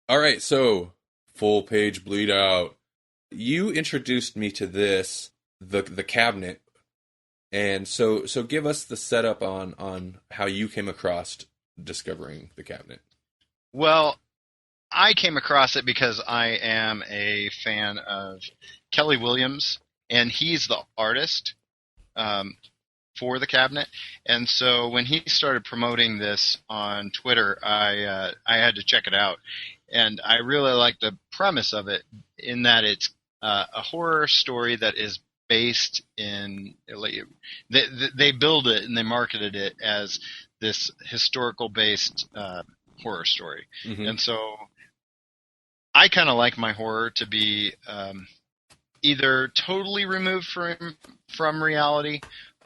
All right, so full page bleed out. You introduced me to this, the cabinet, and so give us the setup on how you came across discovering the cabinet. Well, I came across it because I am a fan of Kelly Williams, and he's the artist for the cabinet. And so when he started promoting this on Twitter, I had to check it out. And I really like the premise of it in that it's a horror story that is based in they build it and they marketed it as this historical based horror story. Mm-hmm. And so I kind of like my horror to be either totally removed from reality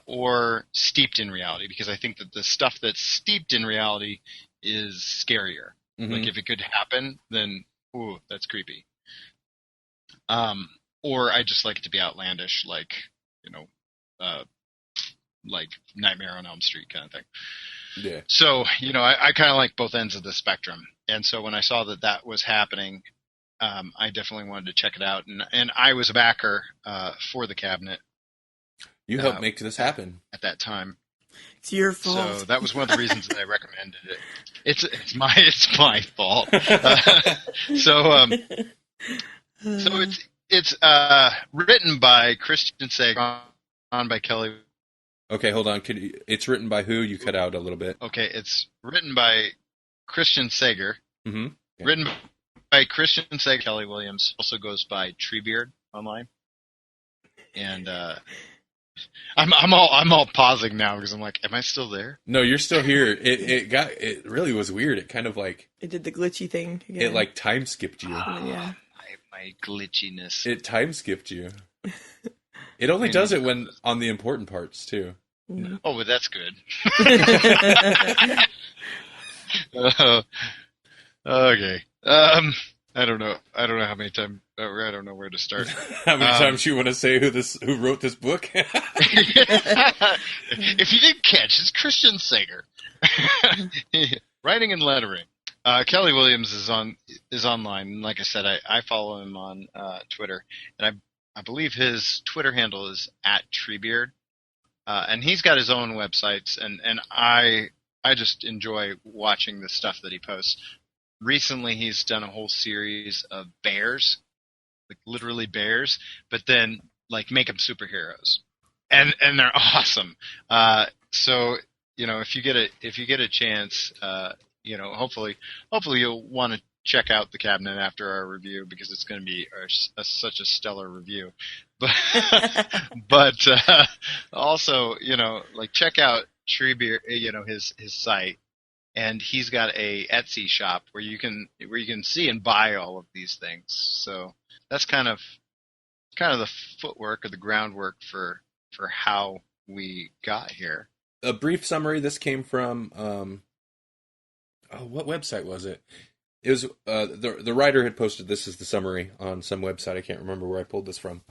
or steeped in reality, because I think that the stuff that's steeped in reality is scarier. Mm-hmm. Like if it could happen, then ooh, that's creepy. Or I just like it to be outlandish, like, like Nightmare on Elm Street kind of thing. Yeah. So, I kind of like both ends of the spectrum. And so when I saw that was happening, I definitely wanted to check it out. And I was a backer for the cabinet. You helped make this happen at that time. It's your fault. So that was one of the reasons that I recommended it. It's my fault. So it's written by Christian Sager, on by Kelly. Okay, hold on. It's written by who? You cut out a little bit. Okay, it's written by Christian Sager. Mm-hmm. Yeah. Written by Christian Sager. Kelly Williams also goes by Treebeard online. And I'm all pausing now because I'm like, am I still there? No, you're still here. It really was weird. It kind of like it did the glitchy thing again. It like time skipped you. Yeah. My glitchiness. It time skipped you. It only does it when on the important parts too. Mm-hmm. Oh, well, that's good. Okay. I don't know how many times. I don't know where to start. How many times you want to say who wrote this book? If you didn't catch, it's Christian Sager. Writing and lettering. Kelly Williams is online, and like I said, I follow him on Twitter, and I believe his Twitter handle is @Treebeard, and he's got his own websites, and I just enjoy watching the stuff that he posts. Recently, he's done a whole series of bears, like literally bears, but then like make them superheroes, and they're awesome. So if you get a chance, hopefully you'll want to check out the cabinet after our review, because it's going to be such a stellar review. But also like check out Treebeard, his site. And he's got a Etsy shop where you can see and buy all of these things. So that's kind of the footwork or the groundwork for how we got here. A brief summary. This came from what website was it? It was the writer had posted this as the summary on some website. I can't remember where I pulled this from.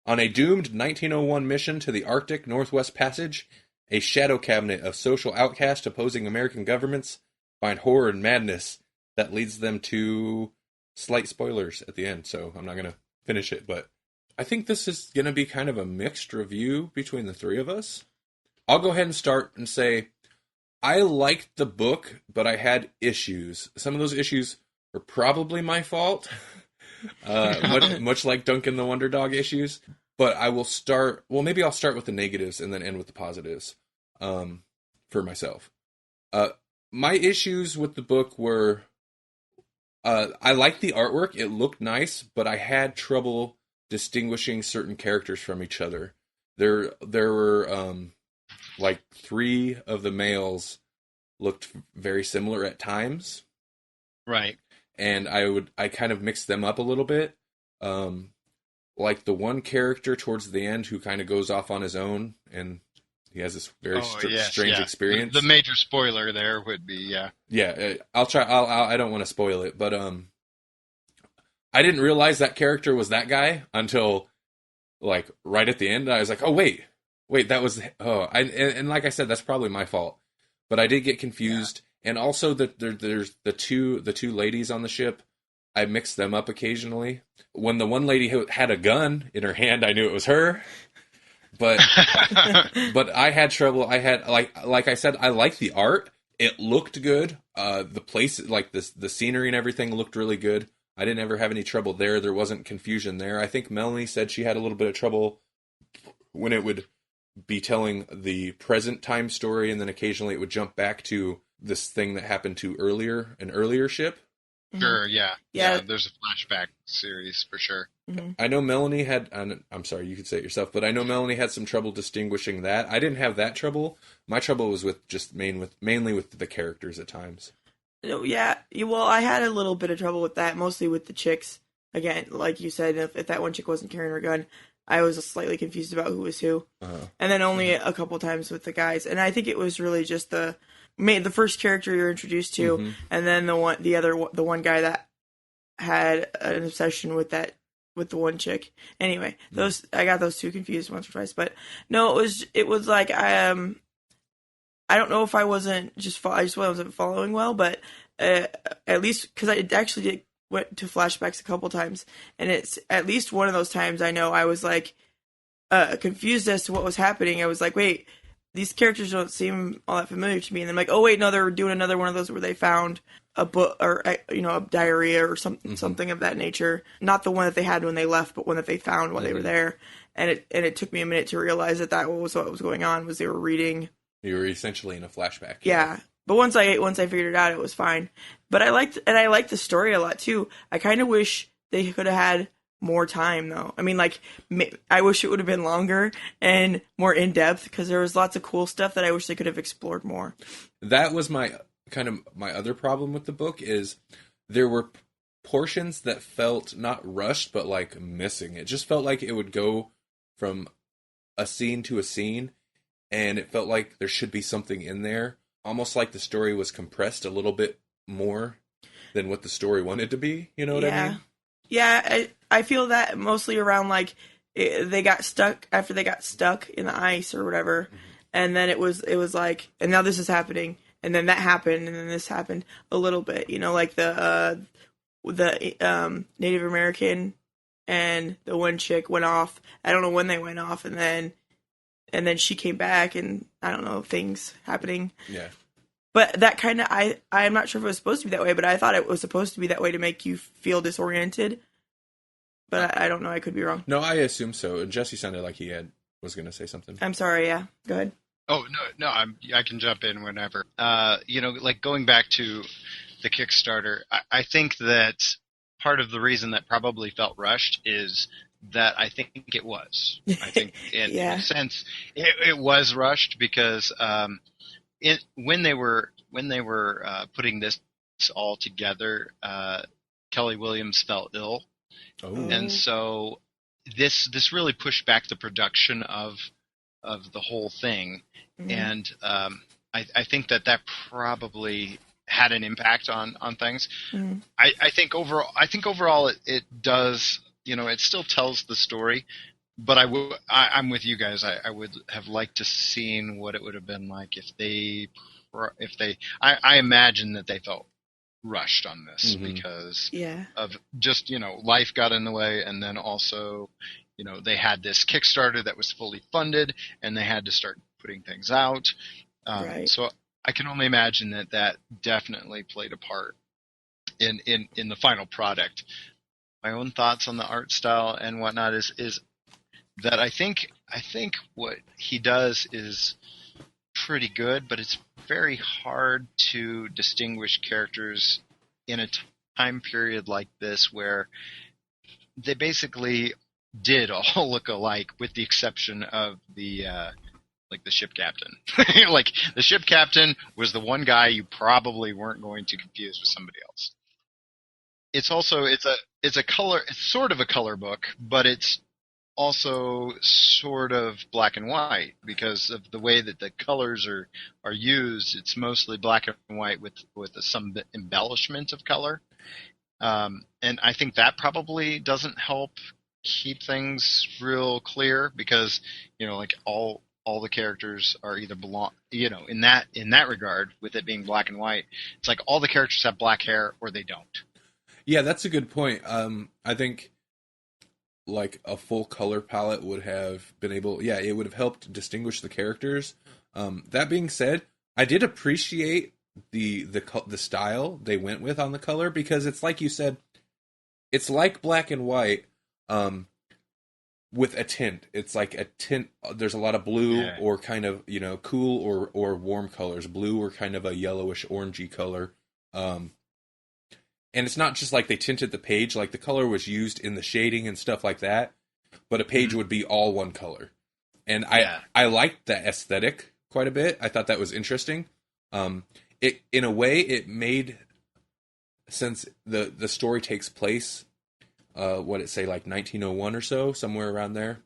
On a doomed 1901 mission to the Arctic Northwest Passage, a shadow cabinet of social outcasts opposing American governments find horror and madness that leads them to slight spoilers at the end. So I'm not going to finish it, but I think this is going to be kind of a mixed review between the three of us. I'll go ahead and start and say I liked the book, but I had issues. Some of those issues were probably my fault, much like Duncan the Wonder Dog issues. But I will start, well, maybe I'll start with the negatives and then end with the positives for myself. My issues with the book were, I liked the artwork. It looked nice, but I had trouble distinguishing certain characters from each other. There were like three of the males looked very similar at times. Right. And I kind of mixed them up a little bit. Like the one character towards the end who kind of goes off on his own and he has this very strange experience. The major spoiler there would be, Yeah, I'll try. I don't want to spoil it, but I didn't realize that character was that guy until like right at the end. I was like, oh wait, that was and like I said, that's probably my fault. But I did get confused, and also there's the two ladies on the ship. I mixed them up occasionally. When the one lady had a gun in her hand, I knew it was her. But but I had trouble. I had like I said, I liked the art. It looked good. The place, like the scenery and everything, looked really good. I didn't ever have any trouble there. There wasn't confusion there. I think Melanie said she had a little bit of trouble when it would be telling the present time story, and then occasionally it would jump back to this thing that happened to an earlier ship. Sure, yeah. There's a flashback series for sure. Mm-hmm. I know Melanie had, I'm sorry, you could say it yourself, but I know Melanie had some trouble distinguishing that. I didn't have that trouble. My trouble was with just mainly with the characters at times. Yeah, well, I had a little bit of trouble with that, mostly with the chicks. Again, like you said, if that one chick wasn't carrying her gun, I was slightly confused about who was who. Uh-huh. And then only a couple times with the guys. And I think it was really just the first character you're introduced to, Mm-hmm. and then the one guy that had an obsession with the one chick. Anyway, I got those two confused once or twice, but no, it was like I don't know if I just wasn't following well, but at least because I actually went to flashbacks a couple times, and it's at least one of those times I know I was like confused as to what was happening. I was like, wait, these characters don't seem all that familiar to me, and then I'm like, oh wait, no, they're doing another one of those where they found a book or a diarrhea or something of that nature. Not the one that they had when they left, but one that they found while they were there. And it took me a minute to realize that was what was going on. Was they were reading. You were essentially in a flashback. Yeah. But once I figured it out, it was fine. But I liked the story a lot too. I kind of wish they could have had more time though. I mean, like, I wish it would have been longer and more in depth, because there was lots of cool stuff that I wish they could have explored more. That was my other problem with the book, is there were portions that felt not rushed but like missing. It just felt like it would go from a scene to a scene, and it felt like there should be something in there, almost like the story was compressed a little bit more than what the story wanted to be. You know what I mean? Yeah, I feel that mostly around like they got stuck after they got stuck in the ice or whatever, mm-hmm. and then it was like, and now this is happening, and then that happened, and then this happened a little bit. You know, like the Native American and the one chick went off. I don't know when they went off, and then she came back, and I don't know, things happening. Yeah. But that kind of, I'm not sure if it was supposed to be that way, but I thought it was supposed to be that way to make you feel disoriented. But I don't know, I could be wrong. No, I assume so. Jesse sounded like he was going to say something. I'm sorry, yeah. Go ahead. Oh, no, I can jump in whenever. Like going back to the Kickstarter, I think that part of the reason that probably felt rushed is that I think it was. I think in a sense it was rushed because when they were putting this all together, Kelly Williams fell ill, and so this really pushed back the production of the whole thing, mm-hmm. and I think that probably had an impact on things. Mm-hmm. I think overall it does, it still tells the story, but I'm with you guys. I would have liked to seen what it would have been like if they I imagine that they felt rushed on this because of just, life got in the way, and then also, they had this Kickstarter that was fully funded and they had to start putting things out. Right. So I can only imagine that definitely played a part in the final product. My own thoughts on the art style and whatnot is that I think what he does is pretty good, but it's very hard to distinguish characters in a time period like this where they basically did all look alike, with the exception of the ship captain. Like, the ship captain was the one guy you probably weren't going to confuse with somebody else. It's also it's sort of a color book, but it's also sort of black and white because of the way that the colors are used. It's mostly black and white with some embellishment of color, and I think that probably doesn't help keep things real clear because like all the characters are either belong, in that regard, with it being black and white. It's like all the characters have black hair or they don't. Yeah, that's a good point. I think like a full color palette would have been it would have helped distinguish the characters. That being said, I did appreciate the style they went with on the color, because it's like you said, it's like black and white, with a tint. It's like a tint. There's a lot of blue or kind of, cool or warm colors. Blue or kind of a yellowish orangey color. And it's not just like they tinted the page, like the color was used in the shading and stuff like that, but a page would be all one color. And I liked that aesthetic quite a bit. I thought that was interesting. It, in a way, it made, since the story takes place, like 1901 or so, somewhere around there,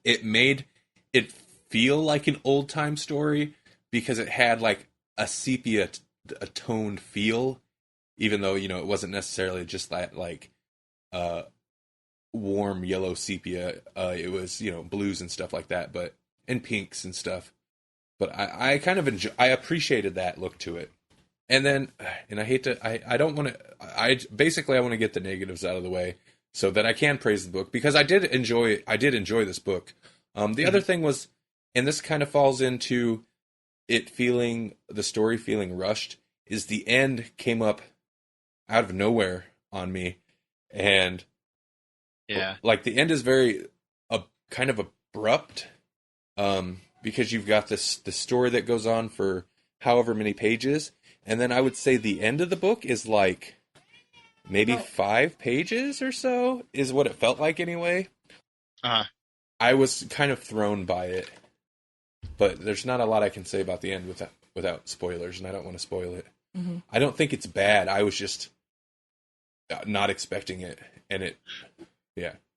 it made it feel like an old time story because it had like a sepia toned feel. Even though, it wasn't necessarily just that, like, warm yellow sepia. It was, blues and stuff like that, and pinks and stuff. But I kind of I appreciated that look to it. And then, and I hate to, I don't want to, I want to get the negatives out of the way so that I can praise the book, because I did enjoy this book. The other thing was, and this kind of falls into the story feeling rushed, is the end came up out of nowhere on me, and like the end is very kind of abrupt, because you've got the story that goes on for however many pages, and then I would say the end of the book is like maybe 5 pages or so is what it felt like anyway. I was kind of thrown by it, but there's not a lot I can say about the end without spoilers, and I don't want to spoil it. Mm-hmm. I don't think it's bad. I was just not expecting it, and it,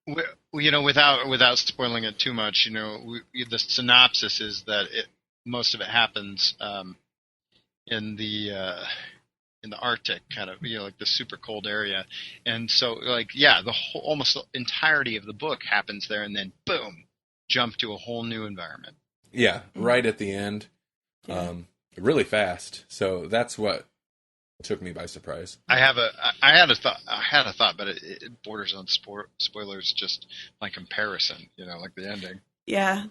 without spoiling it too much, the synopsis is that most of it happens in the Arctic, kind of, like the super cold area, and so the whole, almost the entirety of the book happens there, and then boom, jump to a whole new environment. Yeah, right at the end, really fast. So that's what took me by surprise. I had a thought, but it borders on spoilers. Just my comparison, like the ending. Yeah.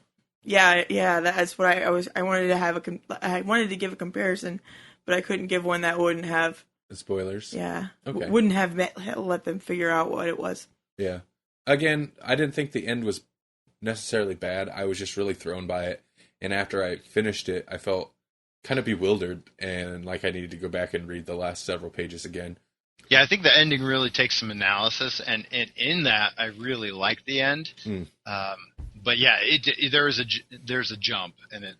That's what I wanted to have I wanted to give a comparison, but I couldn't give one that wouldn't have spoilers. Yeah. Okay. Wouldn't have let them figure out what it was. Yeah. Again, I didn't think the end was necessarily bad. I was just really thrown by it, and after I finished it, I felt kind of bewildered and like I needed to go back and read the last several pages again. Yeah, I think the ending really takes some analysis, and in that I really like the end. But yeah, there's a jump, and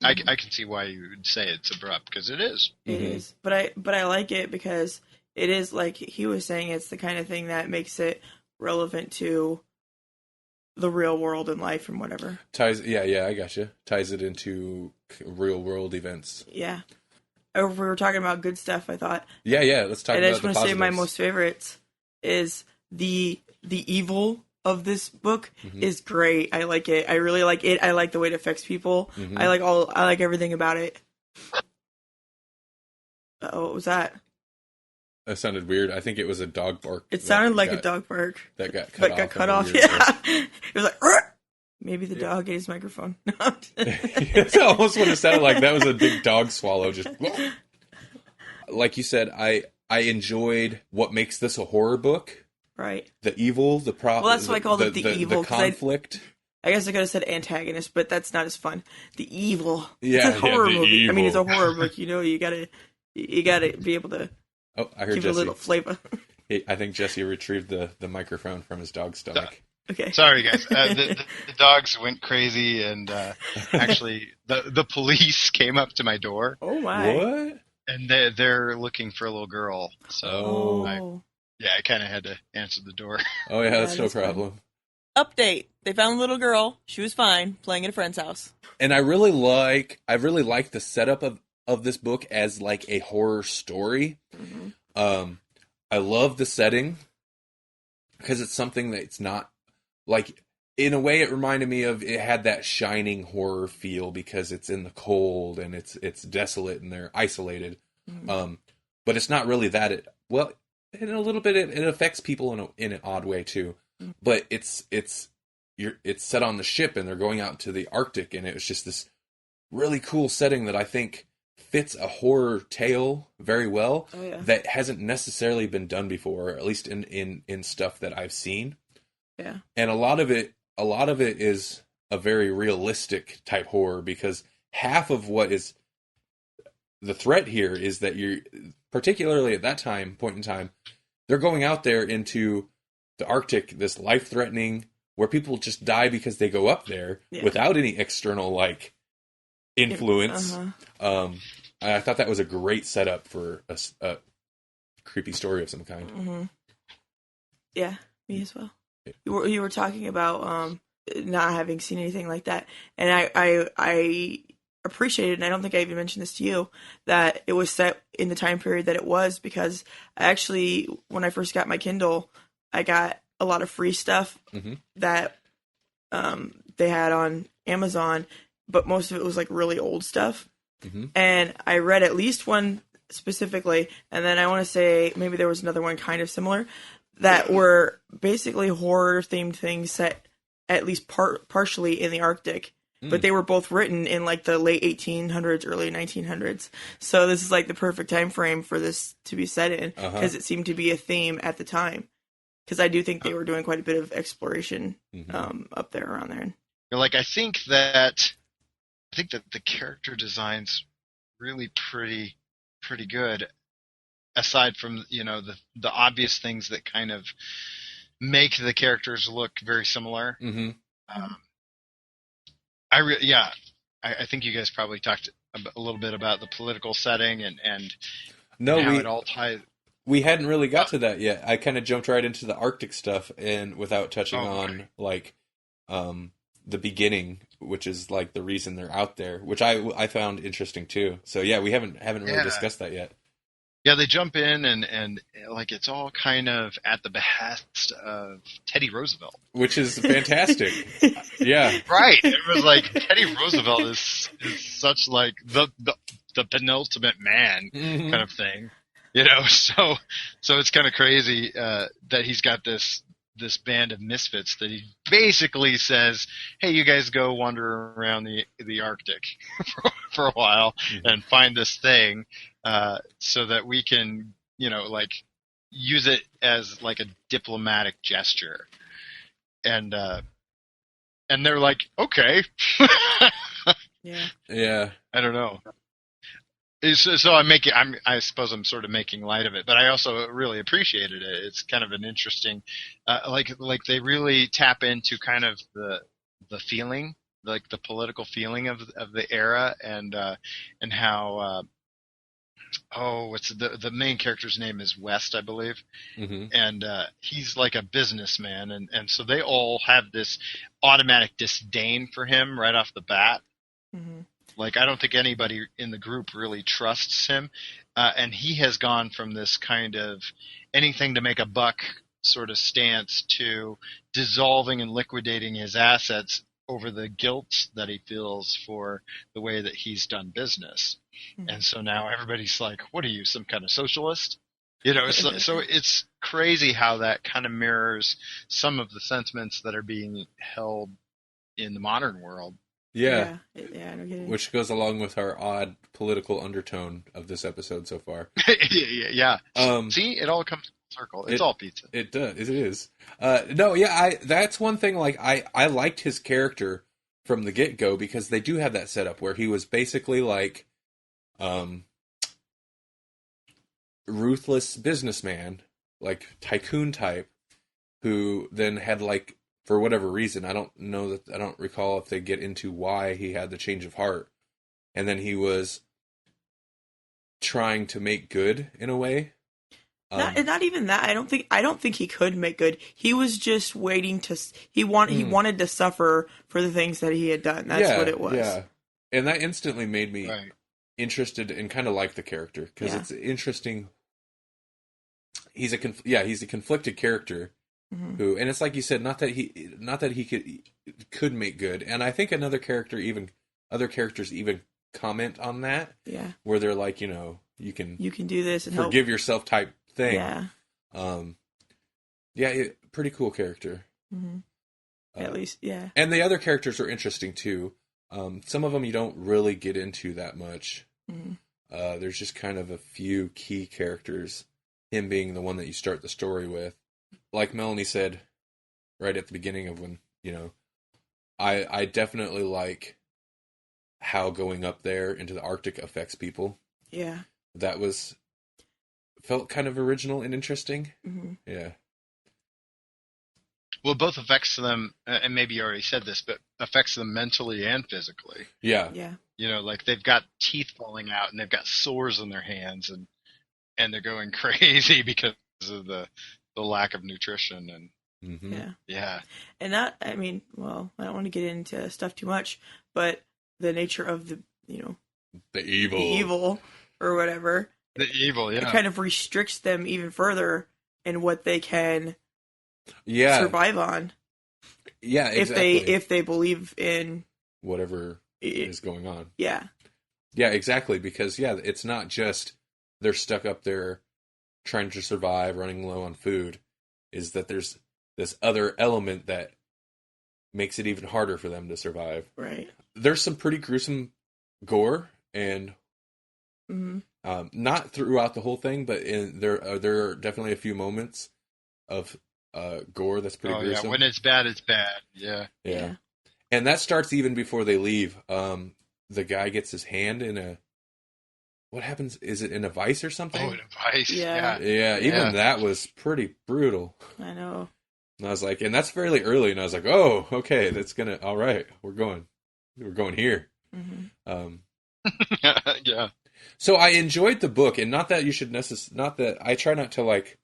I can see why you would say it's abrupt, because it is. It is, but I like it because it is, like he was saying, it's the kind of thing that makes it relevant to the real world and life and whatever. I gotcha. Ties it into real world events. Yeah. if we were talking about good stuff, I thought. Yeah. Let's talk And about I just the want to say my positives. most favorites is the evil of this book is great. I like it. I really like it. I like the way it affects people. I like everything about it. What was that? That sounded weird. I think it was a dog bark. It sounded like a dog bark. That got cut But off. got cut off. Yeah. It was like, "Rrr!" Maybe the dog ate his microphone. It's almost what it sounded like. That was a big dog swallow. Just like you said, I enjoyed what makes this a horror book. Right. The evil, the problem. Well, that's why I called it the evil. The conflict. I guess I could have said antagonist, but that's not as fun. The evil. Yeah, it's a horror movie. evil. I mean, it's a horror book. You gotta be able to. Oh, I heard give Jesse. It a little flavor. Hey, I think Jesse retrieved the microphone from his dog's stomach. Okay. Sorry, guys. The dogs went crazy, and actually, the police came up to my door. Oh my! What? And they're looking for a little girl. So I kind of had to answer the door. Oh yeah, that's no problem. Update. They found a little girl. She was fine, playing at a friend's house. And I really like the setup of this book as like a horror story. I love the setting because it's something that's not like, in a way it reminded me of, it had that Shining horror feel because it's in the cold and it's desolate and they're isolated. But it's not really that. Well, in a little bit it affects people in an odd way too. But it's set on the ship and they're going out to the Arctic, and it was just this really cool setting that I think fits a horror tale very well. Oh, yeah. That hasn't necessarily been done before, or at least in stuff that I've seen. Yeah. And a lot of it is a very realistic type horror, because half of what is the threat here is that you're, particularly at that point in time, they're going out there into the Arctic, this life-threatening, where people just die because they go up there without any external like influence. I thought that was a great setup for a creepy story of some kind. Yeah, me as well. You were talking about not having seen anything like that, and I appreciated, and I don't think I even mentioned this to you, that it was set in the time period that it was, because I actually, when I first got my Kindle, I got a lot of free stuff that they had on Amazon, but most of it was like really old stuff. And I read at least one specifically, and then I want to say maybe there was another one kind of similar, that were basically horror themed things set at least partially in the Arctic. But they were both written in like the late 1800s, early 1900s. So this is like the perfect time frame for this to be set in, because it seemed to be a theme at the time. Because I do think they were doing quite a bit of exploration up there, around there. Like, I think that the character design's really pretty good, aside from, the obvious things that kind of make the characters look very similar. I think you guys probably talked a little bit about the political setting and how it all ties. We hadn't really got to that yet. I kind of jumped right into the Arctic stuff, and without touching on like the beginning, which is like the reason they're out there, which I found interesting too. So yeah, we haven't really discussed that yet. Yeah, they jump in and like it's all kind of at the behest of Teddy Roosevelt, which is fantastic. Yeah, right. It was like Teddy Roosevelt is such like the penultimate man kind of thing, So it's kind of crazy that he's got this band of misfits that he basically says, "Hey, you guys go wander around the Arctic for a while and find this thing." So that we can, like, use it as like a diplomatic gesture, and they're like, okay, yeah. I don't know. So I suppose I'm sort of making light of it, but I also really appreciated it. It's kind of an interesting, like they really tap into kind of the feeling, like the political feeling of the era, and how. What's the main character's name is West, I believe, and he's like a businessman, and so they all have this automatic disdain for him right off the bat. Like, I don't think anybody in the group really trusts him. And he has gone from this kind of anything to make a buck sort of stance to dissolving and liquidating his assets over the guilt that he feels for the way that he's done business. Mm-hmm. And so now everybody's like, what are you, some kind of socialist? You know, so it's crazy how that kind of mirrors some of the sentiments that are being held in the modern world. Yeah, no kidding. Which goes along with our odd political undertone of this episode so far. Yeah. See, it all comes full circle. It's all pizza. It does. It is. That's one thing. Like, I liked his character from the get-go because they do have that setup where he was basically like, ruthless businessman, like tycoon type, who then had like, for whatever reason, I don't recall if they get into why he had the change of heart. And then he was trying to make good in a way. Not even that. I don't think he could make good. He was just waiting he wanted to suffer for the things that he had done. That's what it was. Yeah. And that instantly made me interested and kind of like the character because it's interesting. He's a conflicted character. Mm-hmm. Who, and it's like you said, not that he could make good, and I think other characters even comment on that, where they're like, you know, you can do this and forgive yourself type thing, pretty cool character, at least, and the other characters are interesting too. Some of them you don't really get into that much. There's just kind of a few key characters, him being the one that you start the story with. Like Melanie said right at the beginning of when, you know, I definitely like how going up there into the Arctic affects people. Yeah. That felt kind of original and interesting. Mm-hmm. Yeah. Well, both affects them, and maybe you already said this, but affects them mentally and physically. Yeah. Yeah. You know, like they've got teeth falling out and they've got sores on their hands and they're going crazy because of the lack of nutrition and and that, I mean, well, I don't want to get into stuff too much, but the nature of the evil or whatever, it kind of restricts them even further in what they can survive on. Yeah, exactly. If they believe in whatever is going on. Yeah, exactly, because it's not just they're stuck up there trying to survive, running low on food, is that there's this other element that makes it even harder for them to survive. Right. There's some pretty gruesome gore, and not throughout the whole thing, but there are definitely a few moments of gore that's pretty gruesome. Yeah, when it's bad, it's bad. Yeah. And that starts even before they leave. The guy gets his hand in a... What happens? Is it in a vice or something? Oh, in a vice. Yeah. Even that was pretty brutal. I know. And I was like, and that's fairly early, and I was like, oh, okay, all right, we're going here. Mm-hmm. Yeah. So I enjoyed the book, and not that I try not to like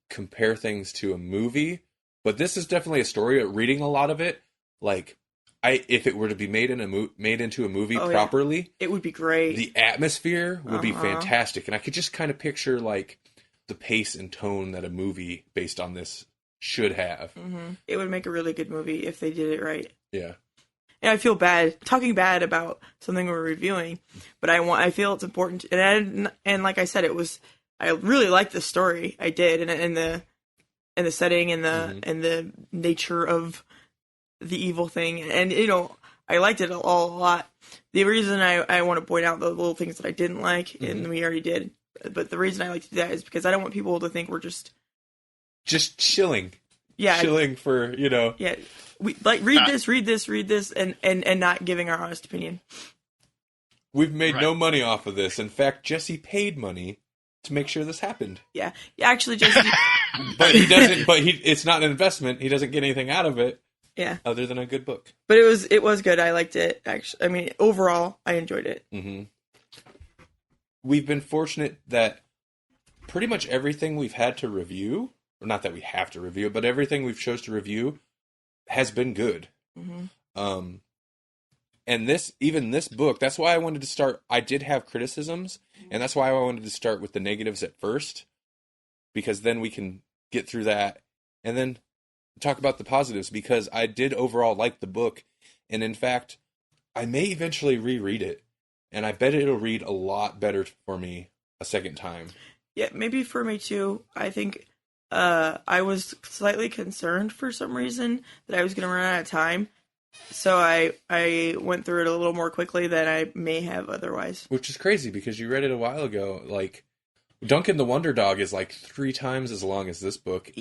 compare things to a movie, but this is definitely a story. Reading a lot of it, like, if it were to be made into a movie properly, it would be great. The atmosphere would be fantastic, and I could just kind of picture like the pace and tone that a movie based on this should have. Mm-hmm. It would make a really good movie if they did it right. Yeah. And I feel bad talking bad about something we're reviewing, but I feel it's important. And like I said, I really liked the story. I did, and the setting and the nature of the evil thing, and you know, I liked it a lot. The reason I want to point out the little things that I didn't like, and we already did, but the reason I like to do that is because I don't want people to think we're just chilling. Yeah, chilling for, you know. Yeah, we like read this, and not giving our honest opinion. We've made no money off of this. In fact, Jesse paid money to make sure this happened. Yeah, actually, Jesse. But he doesn't. But it's not an investment. He doesn't get anything out of it. Yeah. Other than a good book. But it was good. I liked it. Actually, I mean, overall, I enjoyed it. Mm-hmm. We've been fortunate that pretty much everything we've had to review, or not that we have to review, but everything we've chose to review has been good. Mm-hmm. And this book, that's why I wanted to start. I did have criticisms, and that's why I wanted to start with the negatives at first, because then we can get through that and then talk about the positives, because I did overall like the book. And in fact, I may eventually reread it, and I bet it'll read a lot better for me a second time. Yeah, maybe for me too. I think I was slightly concerned for some reason that I was going to run out of time. So I went through it a little more quickly than I may have otherwise. Which is crazy, because you read it a while ago. Like, Duncan the Wonder Dog is like 3 times as long as this book,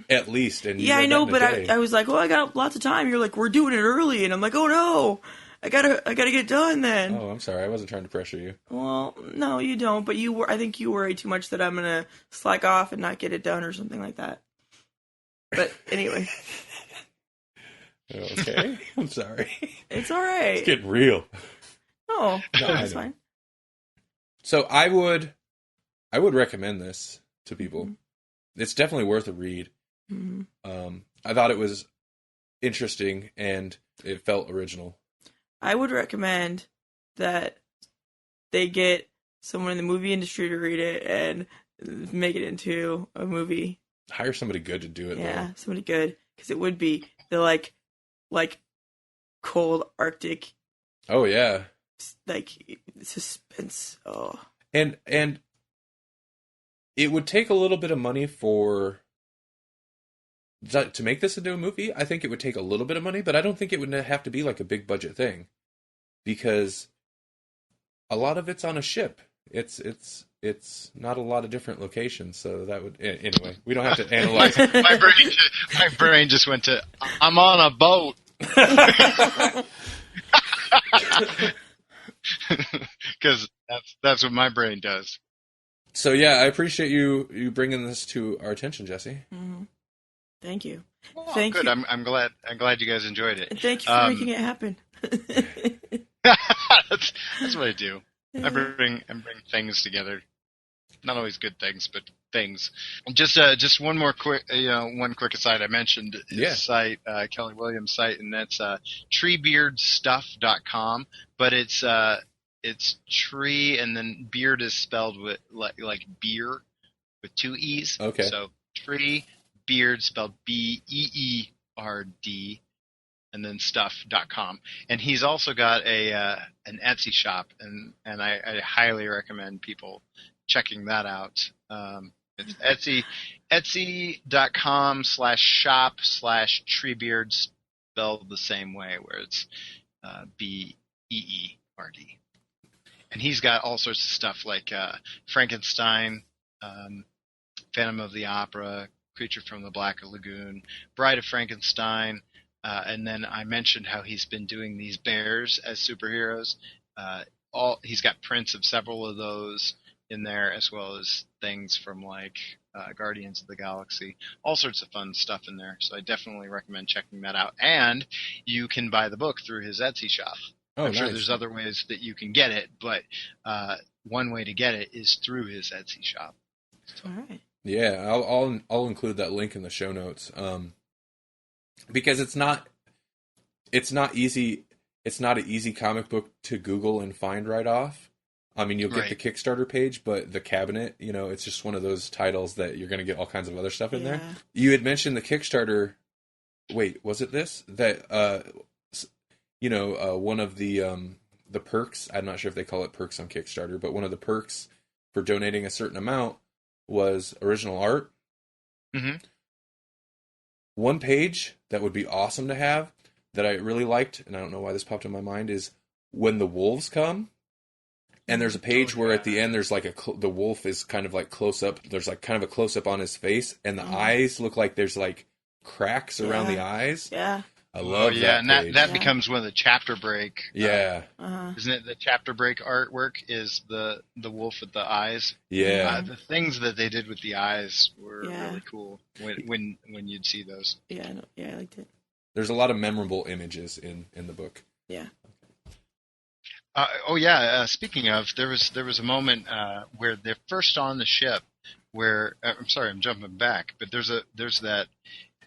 at least. And yeah, I know, but I was like, well, I got lots of time. You're like, we're doing it early, and I'm like, oh no, I gotta get done then. Oh, I'm sorry, I wasn't trying to pressure you. Well, no, you don't. But I think you worry too much that I'm gonna slack off and not get it done or something like that. But anyway. Okay, I'm sorry. It's all right. It's getting real. Oh, no, that's fine. So I would recommend this to people. Mm-hmm. It's definitely worth a read. Mm-hmm. I thought it was interesting and it felt original. I would recommend that they get someone in the movie industry to read it and make it into a movie. Hire somebody good to do it. Yeah, somebody good, because it would be the like cold Arctic. Oh yeah. Like suspense. Oh. And it would take a little bit of money to make this into a movie. I think it would take a little bit of money, but I don't think it would have to be like a big budget thing, because a lot of it's on a ship. It's not a lot of different locations, so that would anyway. We don't have to analyze. my brain just went to I'm on a boat. Because that's what my brain does. So yeah, I appreciate you bringing this to our attention, Jesse. Mm-hmm. Thank you. Oh, thank you. I'm glad you guys enjoyed it. And thank you for making it happen. that's what I do. I bring things together. Not always good things, but things. Just one more quick, one quick aside. I mentioned his site, Kelly Williams' site, and that's treebeardstuff.com. But it's tree, and then beard is spelled with like beer with 2 E's. Okay. So tree beard spelled BEERD, and then stuff.com. And he's also got an Etsy shop, and I highly recommend people checking that out. It's etsy.com/shop/treebeard spelled the same way, where it's BEERD. And he's got all sorts of stuff like Frankenstein, Phantom of the Opera, Creature from the Black Lagoon, Bride of Frankenstein, and then I mentioned how he's been doing these bears as superheroes. He's got prints of several of those in there, as well as things from like Guardians of the Galaxy, all sorts of fun stuff in there. So I definitely recommend checking that out. And you can buy the book through his Etsy shop. I'm sure there's other ways that you can get it, but one way to get it is through his Etsy shop. So. All right. Yeah, I'll include that link in the show notes, because it's not easy. It's not an easy comic book to Google and find right off. I mean, you'll get the Kickstarter page, but the cabinet, it's just one of those titles that you're going to get all kinds of other stuff in there. You had mentioned the Kickstarter. Wait, was it this? That, one of the perks, I'm not sure if they call it perks on Kickstarter, but one of the perks for donating a certain amount was original art. Mm-hmm. One page that would be awesome to have that I really liked, and I don't know why this popped in my mind, is when the wolves come. And there's a page where at the end there's like the wolf is kind of like close up. There's like kind of a close up on his face, and the eyes look like there's like cracks around the eyes. Yeah, I love that. And page. that becomes one of the chapter break. Yeah, isn't it? The chapter break artwork is the wolf with the eyes. Yeah, the things that they did with the eyes were really cool. When you'd see those. Yeah, I liked it. There's a lot of memorable images in the book. Yeah. Speaking of, there was a moment where they're first on the ship. Where I'm sorry, I'm jumping back, but there's that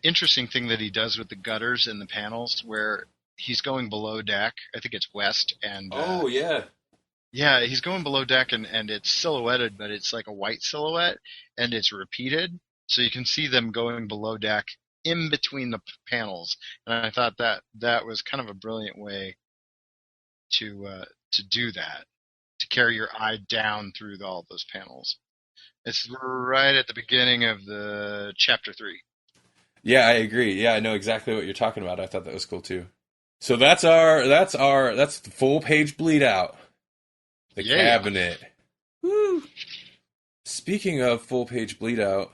interesting thing that he does with the gutters and the panels, where he's going below deck. I think it's west, and yeah. yeah, he's going below deck, and it's silhouetted, but it's like a white silhouette, and it's repeated, so you can see them going below deck in between the panels. And I thought that was kind of a brilliant way to do that, to carry your eye down through all those panels. It's right at the beginning of the chapter 3. Yeah, I agree. Yeah, I know exactly what you're talking about. I thought that was cool too. So that's the full page bleed out. The cabinet. Woo! Speaking of full page bleed out,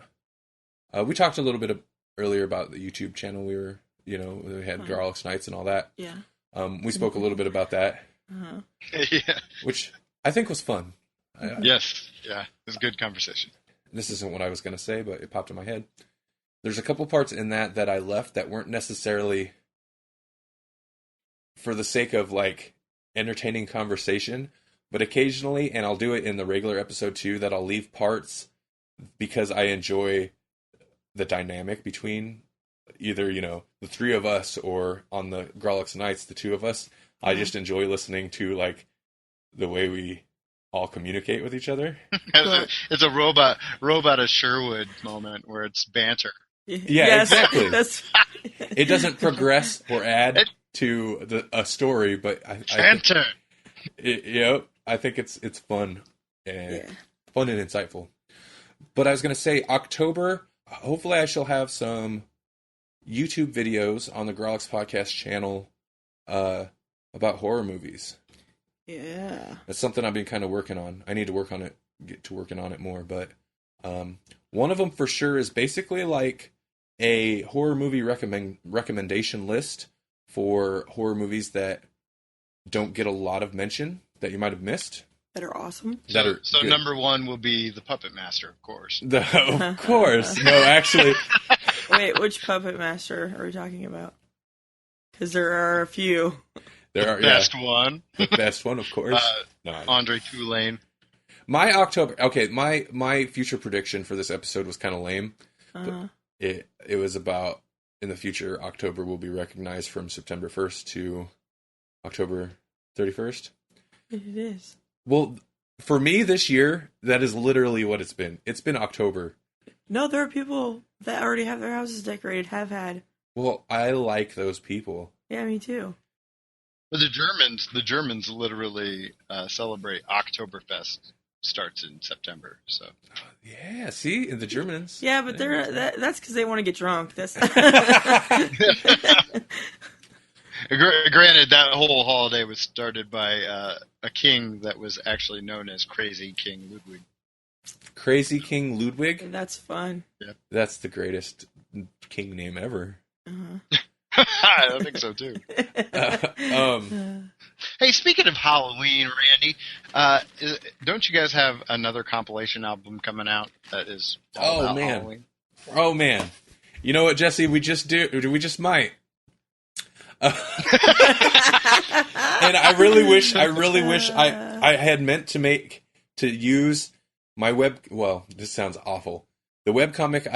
we talked a little bit earlier about the YouTube channel we had Grawlix Nights and all that. Yeah. We spoke a little bit about that. Uh-huh. Yeah. Which I think was fun. Yes. Yeah. It was a good conversation. This isn't what I was going to say, but it popped in my head. There's a couple parts in that I left that weren't necessarily for the sake of like entertaining conversation, but occasionally, and I'll do it in the regular episode too, that I'll leave parts because I enjoy the dynamic between either, the three of us or on the Grawlix Nights, the two of us. Mm-hmm. I just enjoy listening to like the way we all communicate with each other. It's a robot of Sherwood moment where it's banter. Yeah, yes, exactly. It doesn't progress or add to a story, but banter. I think it's fun and fun and insightful. But I was going to say October. Hopefully, I shall have some YouTube videos on the Grawlix Podcast channel about horror movies. Yeah, that's something I've been kind of working on. I need to work on it, get to working on it more. But one of them for sure is basically like a horror movie recommendation list for horror movies that don't get a lot of mention that you might have missed. That are awesome. So number 1 will be the Puppet Master, of course. Of course. No, actually. Wait, which Puppet Master are we talking about? Because there are a few. There are best one. The best one, of course. Andre Toulane. My October. Okay, my future prediction for this episode was kind of lame. Uh-huh. It was about in the future October will be recognized from September 1st to October 31st. It is. Well, for me this year, that is literally what it's been. It's been October. No, there are people that already have their houses decorated, have had. Well, I like those people. Yeah, me too. But the Germans literally celebrate Oktoberfest. Starts in September, so. Yeah, see, the Germans. Yeah, but that's because they want to get drunk. That's. Granted, that whole holiday was started by a king that was actually known as Crazy King Ludwig. Crazy King Ludwig? That's fun. Yep. That's the greatest king name ever. Uh-huh. I think so, too. Hey, speaking of Halloween, Randy, don't you guys have another compilation album coming out that is all about Halloween? Oh, man. You know what, Jesse? We just might. And I really wish I had meant to use my this sounds awful. The webcomic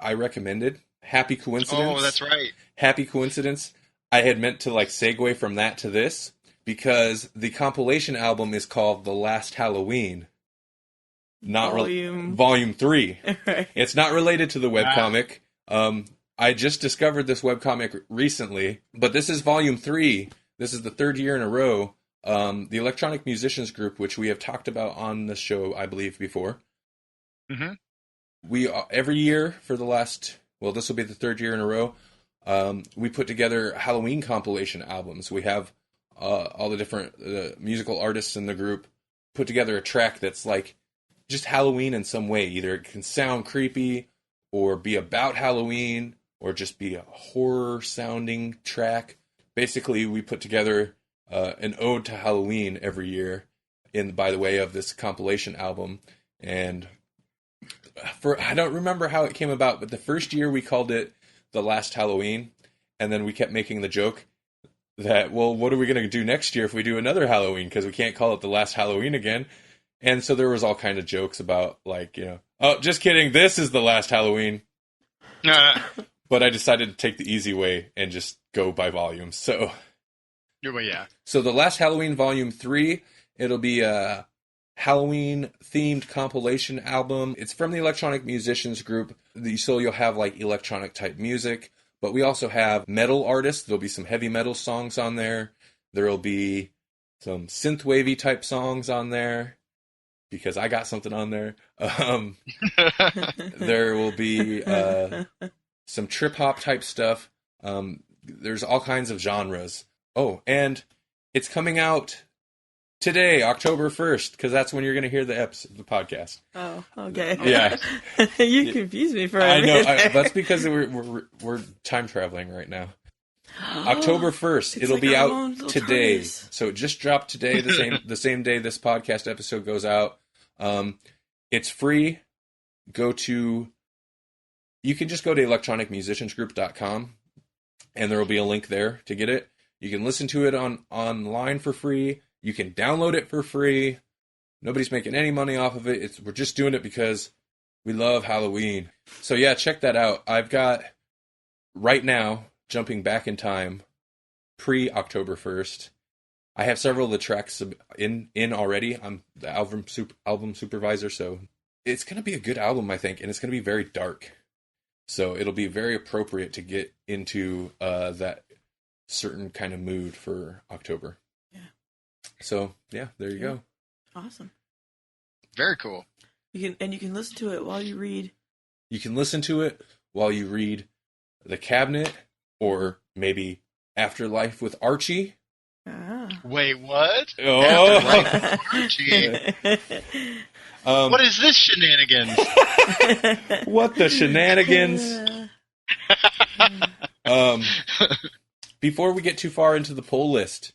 I recommended, Happy Coincidence. Oh, that's right. Happy Coincidence. I had meant to like segue from that to this because the compilation album is called The Last Halloween. Not Volume 3. Right. It's not related to the webcomic. I just discovered this webcomic recently, but this is Volume 3. This is the third year in a row. The Electronic Musicians Group, which we have talked about on the show, I believe, before. Mm-hmm. We every year for the last, this will be the third year in a row, we put together Halloween compilation albums. We have all the different musical artists in the group put together a track that's like just Halloween in some way. Either it can sound creepy or be about Halloween or just be a horror-sounding track. Basically, we put together an ode to Halloween every year by the way of this compilation album. And I don't remember how it came about, but the first year we called it The Last Halloween, and then we kept making the joke that, what are we going to do next year if we do another Halloween? Because we can't call it The Last Halloween again. And so there was all kind of jokes about, like, oh, just kidding, this is The Last Halloween. But I decided to take the easy way and just go by volumes. So Well, yeah. So the last Halloween Volume 3, it'll be a Halloween-themed compilation album. It's from the Electronic Musicians group, so you'll have like electronic-type music. But we also have metal artists. There'll be some heavy metal songs on there. There'll be some synth-wavy type songs on there, because I got something on there. There will be some trip-hop type stuff. There's all kinds of genres. Oh, and it's coming out today, October 1st, because that's when you're going to hear the podcast. Oh, okay. Yeah. You confused me for a I know. minute. That's because we're time traveling right now. October 1st, it'll like be our own out little today. TARDIS. So it just dropped today, the same day this podcast episode goes out. It's free. You can just go to electronicmusiciansgroup.com, and there will be a link there to get it. You can listen to it online for free. You can download it for free. Nobody's making any money off of it. We're just doing it because we love Halloween. So yeah, check that out. I've got, right now, jumping back in time, pre-October 1st, I have several of the tracks in already. I'm the album supervisor, so it's going to be a good album, I think, and it's going to be very dark. So it'll be very appropriate to get into that certain kind of mood for October. Yeah. So, yeah, there you go. Awesome. Very cool. You can listen to it while you read. You can listen to it while you read The Cabinet, or maybe Afterlife with Archie. Ah. Wait, what? Oh. Afterlife with Archie. What is this shenanigans? What the shenanigans? Before we get too far into the poll list,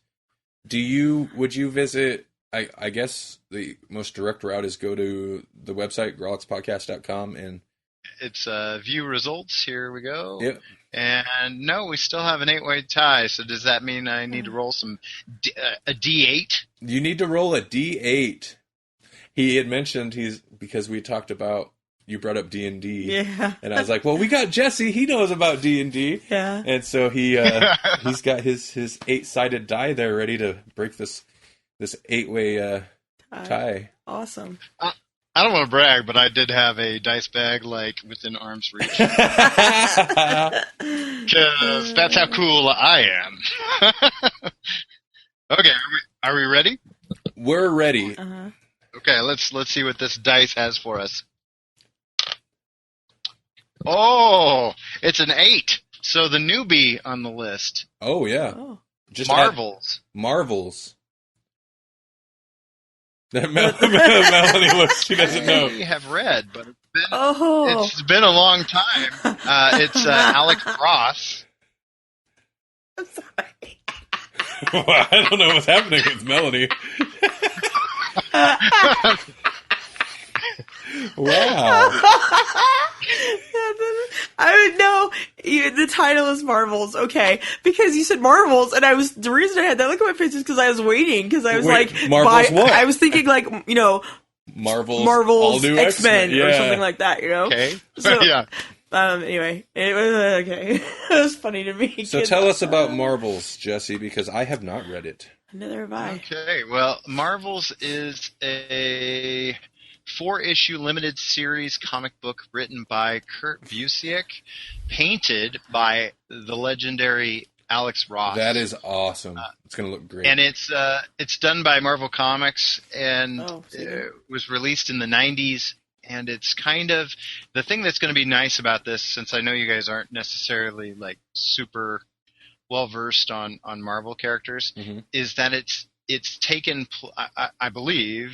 would you visit, I guess the most direct route is go to the website, grawlixpodcast.com, and It's view results. Here we go. Yep. And no, we still have an 8-way tie. So does that mean I need to roll a D8? You need to roll a D8. He had mentioned because we talked about, you brought up D&D. Yeah. And I was like, well, we got Jesse. He knows about D&D. Yeah. And so he's got his 8-sided die there ready to break this 8-way tie. Awesome. I don't want to brag, but I did have a dice bag within arm's reach. Because that's how cool I am. Okay, are we ready? We're ready. Uh-huh. Okay, let's see what this dice has for us. Oh, it's an 8. So the newbie on the list. Oh, yeah. Oh. Just Marvels. Marvels. Melanie looks, she doesn't know. I have read, but Oh. it's been a long time. It's Alex Ross. I'm sorry. Well, I don't know what's happening with Melanie. Wow. I would know. The title is Marvels, okay? Because you said Marvels, and the reason I had that look at my face is because I was waiting, because I was Wait, like, Marvels what? I was thinking Marvel's Marvel's all-new X-Men Yeah. or something like that, Okay. So, Yeah. Anyway, it was okay. It was funny to me. So tell us about Marvels, Jesse, because I have not read it. Neither have I. Okay, well, Marvels is a 4-issue limited series comic book written by Kurt Busiek, painted by the legendary Alex Ross. That is awesome. It's going to look great. And it's done by Marvel Comics, and see. it was released in the 90s. And it's kind of the thing that's going to be nice about this, since I know you guys aren't necessarily super well versed on Marvel characters, is that it's taken. I believe,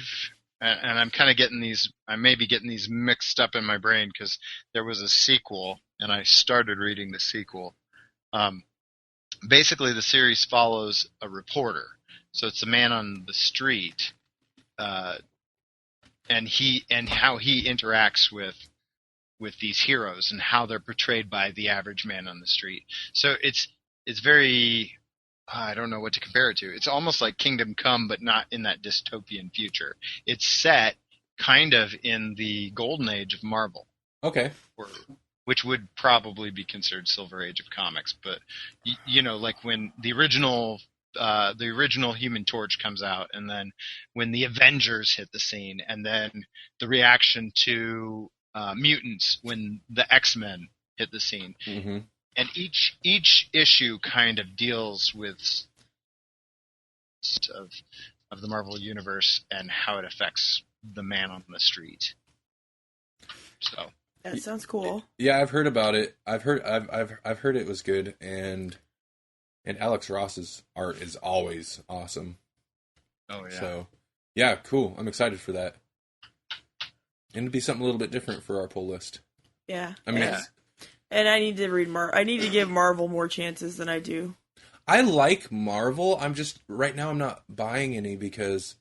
and I'm kind of getting these. I may be getting these mixed up in my brain because there was a sequel, and I started reading the sequel. Basically, the series follows a reporter, so it's a man on the street. And how he interacts with these heroes and how they're portrayed by the average man on the street. So it's very, I don't know what to compare it to. It's almost like Kingdom Come, but not in that dystopian future. It's set kind of in the golden age of Marvel. Okay. Which would probably be considered Silver Age of comics. But, like when the original the original Human Torch comes out, and then when the Avengers hit the scene, and then the reaction to mutants when the X-Men hit the scene. Mm-hmm. And each issue kind of deals with of the Marvel Universe and how it affects the man on the street. So That sounds cool. Yeah, I've heard about it. I've heard it was good, and Alex Ross's art is always awesome. Oh yeah. So yeah, cool. I'm excited for that. And it'd be something a little bit different for our pull list. Yeah. I mean, And I need to read I need to give Marvel more chances than I do. I like Marvel. I'm just right now I'm not buying any because,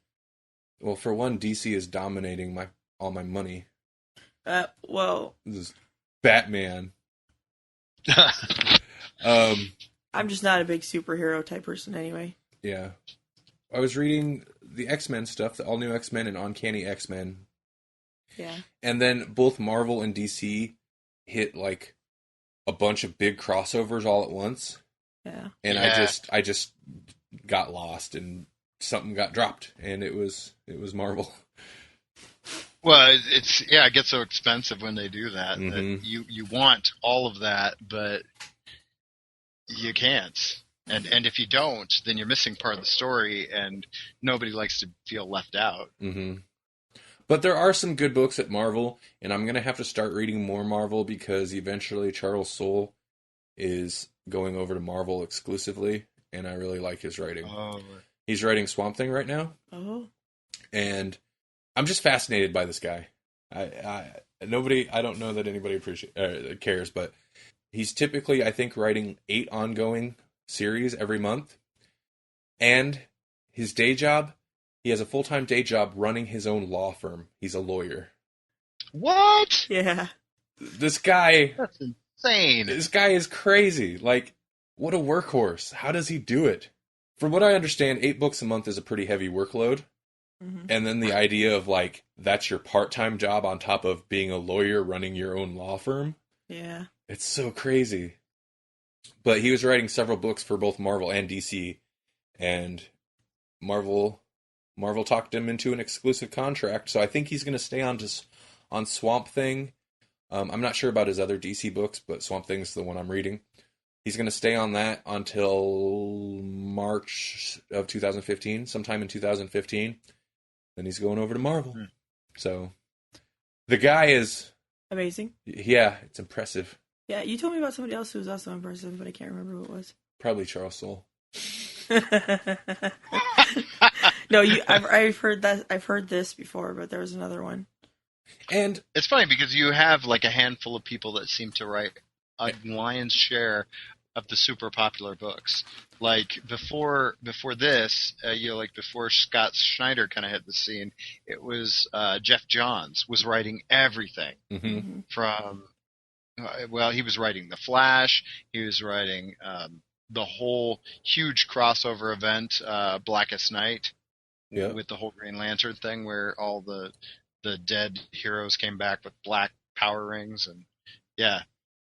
well, for one, DC is dominating all my money. Well, This is Batman. I'm just not a big superhero type person anyway. Yeah, I was reading the X-Men stuff, the all new X-Men and Uncanny X-Men. Yeah. And then both Marvel and DC hit like a bunch of big crossovers all at once. Yeah. And Yeah. I just got lost and something got dropped and it was Marvel. Well, it gets so expensive when they do that. Mhm. That you want all of that, but you can't. And if you don't, then you're missing part of the story, and nobody likes to feel left out. Mm-hmm. But there are some good books at Marvel, and I'm going to have to start reading more Marvel because eventually Charles Soule is going over to Marvel exclusively, and I really like his writing. Oh, He's writing Swamp Thing right now, Oh. and I'm just fascinated by this guy. I don't know that anybody cares, but he's typically, I think, writing 8 ongoing series every month, and his day job, he has a full-time day job running his own law firm. He's a lawyer. what? Yeah. This guy That's insane. is crazy. Like, what a workhorse. How does he do it? From what I understand, 8 books a month is a pretty heavy workload. Mm-hmm. And then the idea of, like, that's your part-time job on top of being a lawyer running your own law firm. Yeah. It's so crazy. But he was writing several books for both Marvel and DC. And Marvel talked him into an exclusive contract. So I think he's going to stay on Swamp Thing. I'm not sure about his other DC books, but Swamp Thing's the one I'm reading. He's going to stay on that until March of 2015, sometime in 2015. Then he's going over to Marvel. So the guy is... Amazing. Yeah, it's impressive. Yeah, you told me about somebody else who was also impressive, but I can't remember who it was. Probably Charles Soule. No, I've heard that. I've heard this before, but there was another one. And It's funny because you have like a handful of people that seem to write a lion's share of the super popular books. Like before this, like before Scott Snyder kind of hit the scene, it was Jeff Johns was writing everything mm-hmm. from. Well, he was writing The Flash. He was writing the whole huge crossover event, Blackest Night, with the whole Green Lantern thing, where all the dead heroes came back with black power rings, and yeah,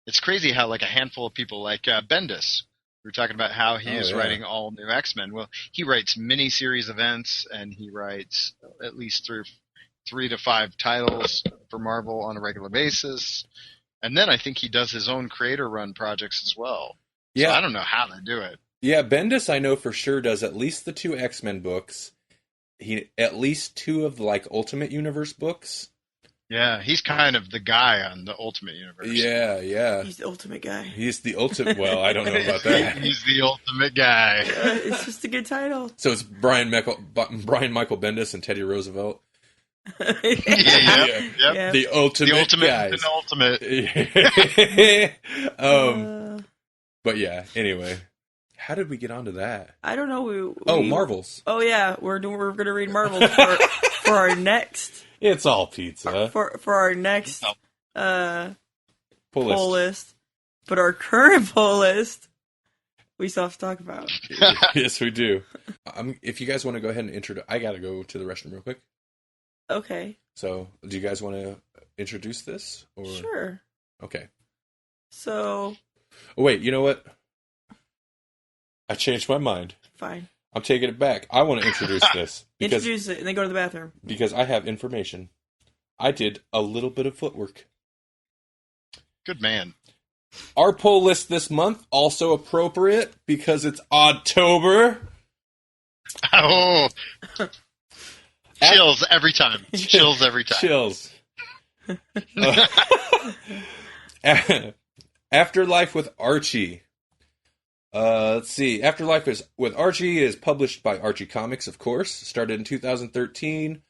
it's crazy how like a handful of people, like Bendis, we were talking about how he is writing all new X-Men. Well, he writes mini-series events, and he writes at least 3 to 5 titles for Marvel on a regular basis. And then I think he does his own creator-run projects as well. Yeah. So I don't know how they do it. Yeah, Bendis I know for sure does at least the 2 X-Men books. He at least 2 of the like Ultimate Universe books. Yeah, he's kind of the guy on the Ultimate Universe. Yeah. He's the ultimate guy. He's the ultimate. Well, I don't know about that. He's the ultimate guy. It's just a good title. So it's Brian Michael Bendis and Teddy Roosevelt. Yep. Yeah. The ultimate guys. The ultimate. But yeah. Anyway, how did we get onto that? I don't know. Marvels. Oh yeah, we're gonna read Marvels for our next. It's all pizza For our next pull list, but our current pull list, we still have to talk about. Yes, we do. If you guys want to go ahead and introduce, I gotta go to the restroom real quick. Okay. So, do you guys want to introduce this? Or... Sure. Okay. So. Oh, wait, you know what? I changed my mind. Fine. I'm taking it back. I want to introduce this. Introduce it and then go to the bathroom. Because I have information. I did a little bit of footwork. Good man. Our poll list this month, also appropriate because it's Oddtober. Oh. Chills every time. Chills every time. Chills. Afterlife with Archie. Let's see. Afterlife with Archie is published by Archie Comics, of course. Started in 2013.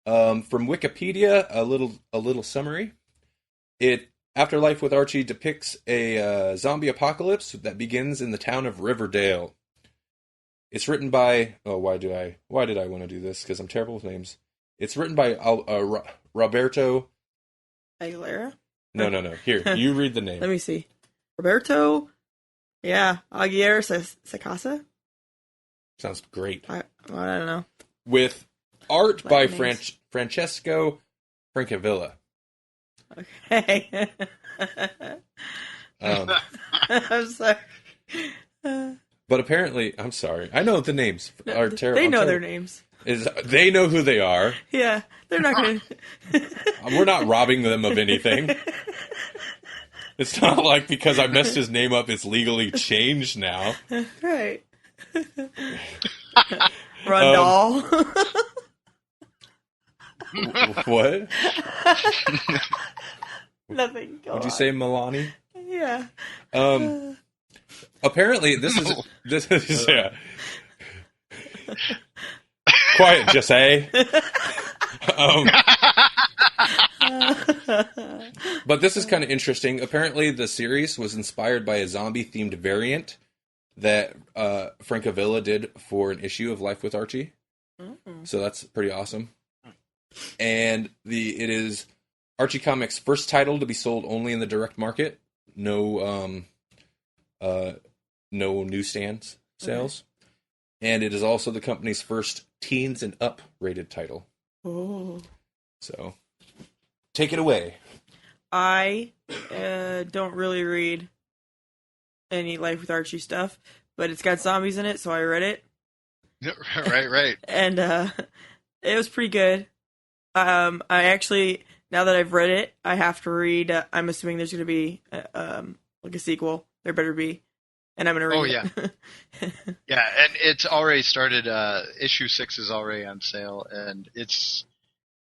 From Wikipedia, a little summary. Afterlife with Archie depicts a zombie apocalypse that begins in the town of Riverdale. It's written by... Oh, why did I want to do this? Because I'm terrible with names. It's written by Roberto... Aguilera? No. Here, you read the name. Let me see. Roberto... Yeah, Aguirre Sacasa? Sounds great. I don't know. With art by names. Francesco Francavilla. Okay. I'm sorry. But apparently, I'm sorry. I know the names are terrible. They know their names. They know who they are. Yeah, they're not going to... We're not robbing them of anything. It's not like because I messed his name up, it's legally changed now. Right. Rundall. What? Nothing. Would you say Milani? Yeah. Apparently, this is yeah. Quiet, just say. But this is kind of interesting. Apparently, the series was inspired by a zombie-themed variant that Francavilla did for an issue of Life with Archie. Mm-hmm. So that's pretty awesome. And it is Archie Comics' first title to be sold only in the direct market. No newsstands sales. Okay. And it is also the company's first teens and up rated title. Oh. So, take it away. I don't really read any Life with Archie stuff, but it's got zombies in it, so I read it. Right. And it was pretty good. I actually, now that I've read it, I have to read. I'm assuming there's going to be like a sequel. There better be, and I'm going to read it. Yeah. Yeah, and it's already started. Issue 6 is already on sale, and it's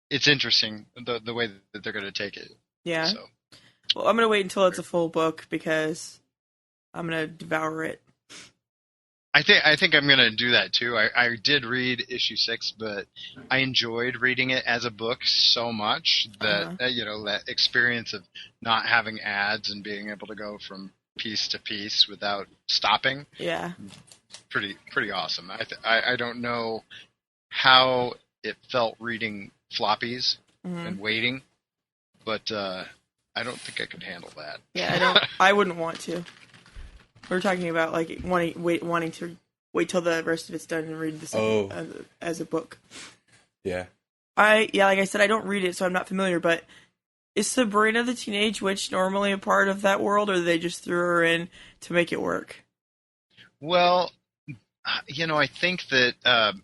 interesting the way that they're going to take it. Yeah. So. Well, I'm going to wait until it's a full book because I'm going to devour it. I think I'm going to do that too. I did read issue 6, but I enjoyed reading it as a book so much that that experience of not having ads and being able to go from piece to piece without stopping. Yeah. Pretty awesome. I don't know how it felt reading floppies and waiting, but I don't think I could handle that. Yeah, I wouldn't want to. We're talking about like wanting to wait till the rest of it's done and read this as a book. Yeah. Like I said, I don't read it, so I'm not familiar. But is Sabrina the Teenage Witch normally a part of that world, or they just threw her in to make it work? Well, I think that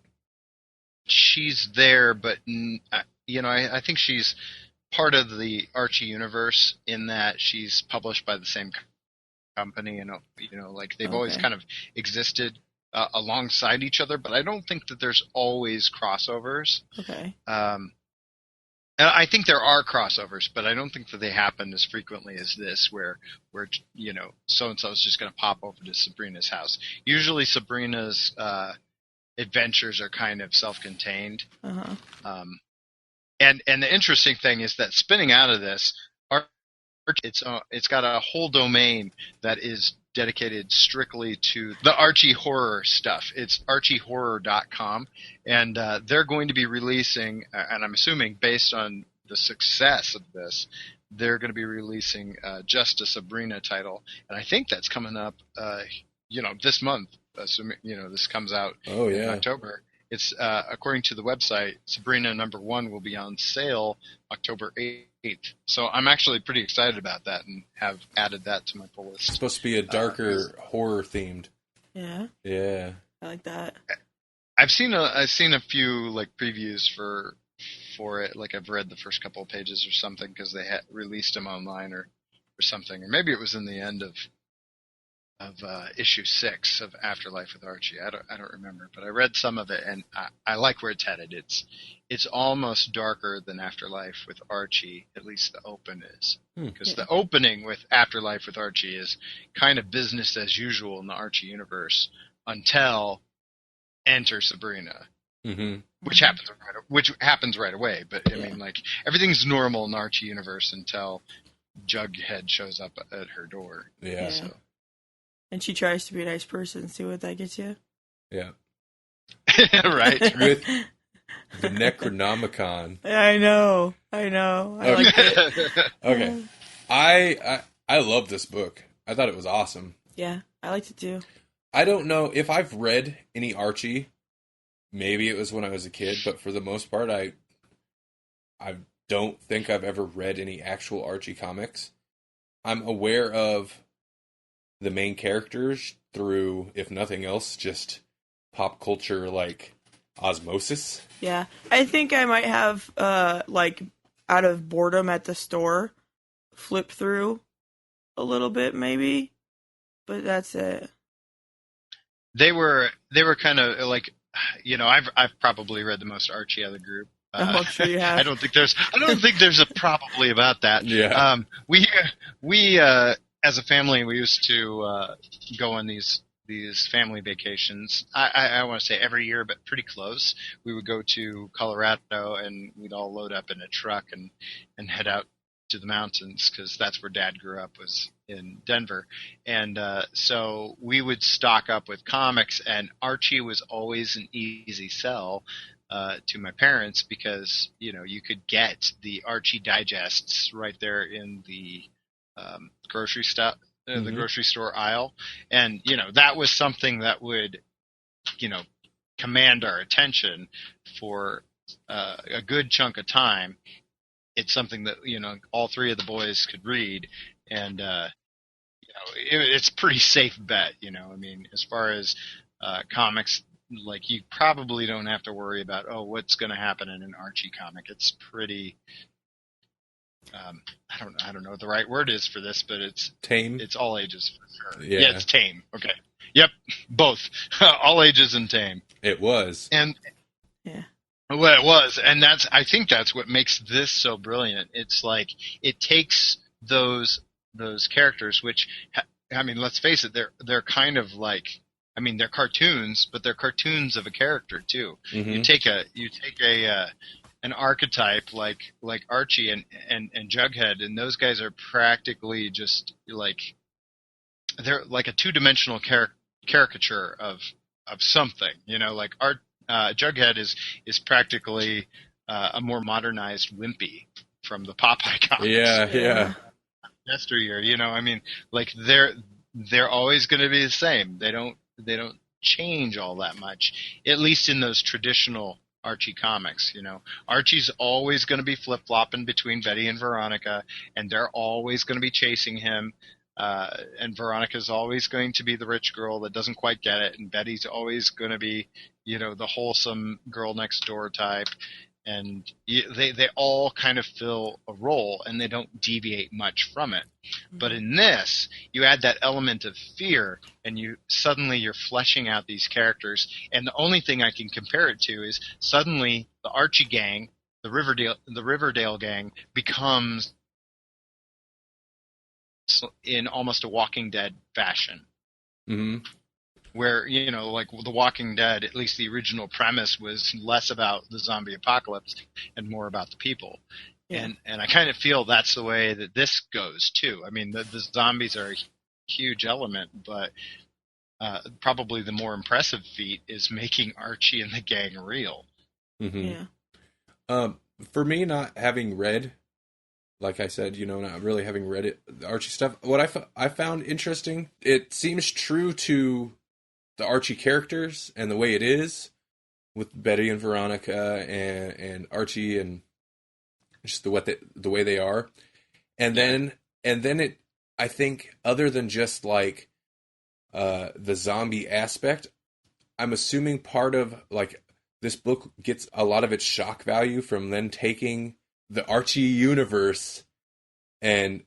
she's there, but I think she's part of the Archie universe in that she's published by the same company, and like they've always kind of existed alongside each other, but I don't think that there's always crossovers. Okay. And I think there are crossovers, but I don't think that they happen as frequently as this, where so and so is just going to pop over to Sabrina's house. Usually, Sabrina's adventures are kind of self-contained. Uh-huh. And the interesting thing is that spinning out of this, it's got a whole domain that is dedicated strictly to the Archie horror stuff. It's archiehorror.com, and they're going to be releasing, and I'm assuming based on the success of this, they're going to be releasing just a Sabrina title, and I think that's coming up, this month. This comes out in October. It's according to the website, Sabrina #1 will be on sale October 8th. So I'm actually pretty excited about that and have added that to my pull list. It's supposed to be a darker horror themed. Yeah. Yeah. I like that. I've seen a few like previews for it. Like I've read the first couple of pages or something because they had released them online or something, or maybe it was in the end of issue 6 of Afterlife with Archie. I don't remember, but I read some of it and I like where it's headed. It's almost darker than Afterlife with Archie, at least the open is, because the opening with Afterlife with Archie is kind of business as usual in the Archie universe until enter Sabrina. Mm-hmm. Which happens right away, but I mean, like everything's normal in the Archie universe until Jughead shows up at her door. Yeah. So. And she tries to be a nice person. See what that gets you? Yeah. Right. With the Necronomicon. I know. I like it. Okay. I love this book. I thought it was awesome. Yeah, I liked it too. I don't know if I've read any Archie. Maybe it was when I was a kid, but for the most part, I don't think I've ever read any actual Archie comics. I'm aware of the main characters through, if nothing else, just pop culture like osmosis. Yeah, I think I might have like out of boredom at the store, flip through a little bit maybe, but that's it. They were kind of like, you know, I've probably read the most Archie of the group. I'm sure you have. I don't think there's a probably about that. Yeah. We as a family, we used to go on these family vacations. I want to say every year, but pretty close. We would go to Colorado, and we'd all load up in a truck and head out to the mountains because that's where Dad grew up, was in Denver. And so we would stock up with comics, and Archie was always an easy sell to my parents because, you know, you could get the Archie digests right there in the grocery stuff, the grocery store aisle. And, you know, that was something that would, you know, command our attention for a good chunk of time. It's something that, you know, all three of the boys could read, and, you know, it's a pretty safe bet, you know. I mean, as far as comics, like, you probably don't have to worry about, what's going to happen in an Archie comic. It's pretty, I don't know what the right word is for this, but it's tame. It's all ages for sure. Yeah, it's tame. Okay. Yep. Both. All ages and tame. It was. And yeah. Well, it was, and I think that's what makes this so brilliant. It's like it takes those characters, which, I mean, let's face it, they're kind of like, I mean, they're cartoons, but they're cartoons of a character too. Mm-hmm. You take an archetype like Archie and Jughead, and those guys are practically just like, they're like a two-dimensional caricature of something, you know, like Jughead is practically a more modernized Wimpy from the Popeye comics. Yeah. Yesteryear, you know, I mean, like they're always going to be the same. They don't change all that much, at least in those traditional Archie comics. You know, Archie's always going to be flip-flopping between Betty and Veronica, and they're always going to be chasing him. And Veronica's always going to be the rich girl that doesn't quite get it, and Betty's always going to be, you know, the wholesome girl next door type, and they all kind of fill a role, and they don't deviate much from it. Mm-hmm. But in this, you add that element of fear, and you're fleshing out these characters, and the only thing I can compare it to is suddenly the Archie gang, the Riverdale gang, becomes in almost a Walking Dead fashion. Mm-hmm. Where, you know, like The Walking Dead, at least the original premise was less about the zombie apocalypse and more about the people. Yeah. And I kind of feel that's the way that this goes too. I mean, the zombies are a huge element, but probably the more impressive feat is making Archie and the gang real. Mm-hmm. Yeah. For me, not having read, like I said, you know, not really having read it, the Archie stuff, what I found interesting, it seems true to the Archie characters and the way it is with Betty and Veronica and Archie and just the way they are. And then it, I think, other than just like the zombie aspect, I'm assuming part of like this book gets a lot of its shock value from then taking the Archie universe and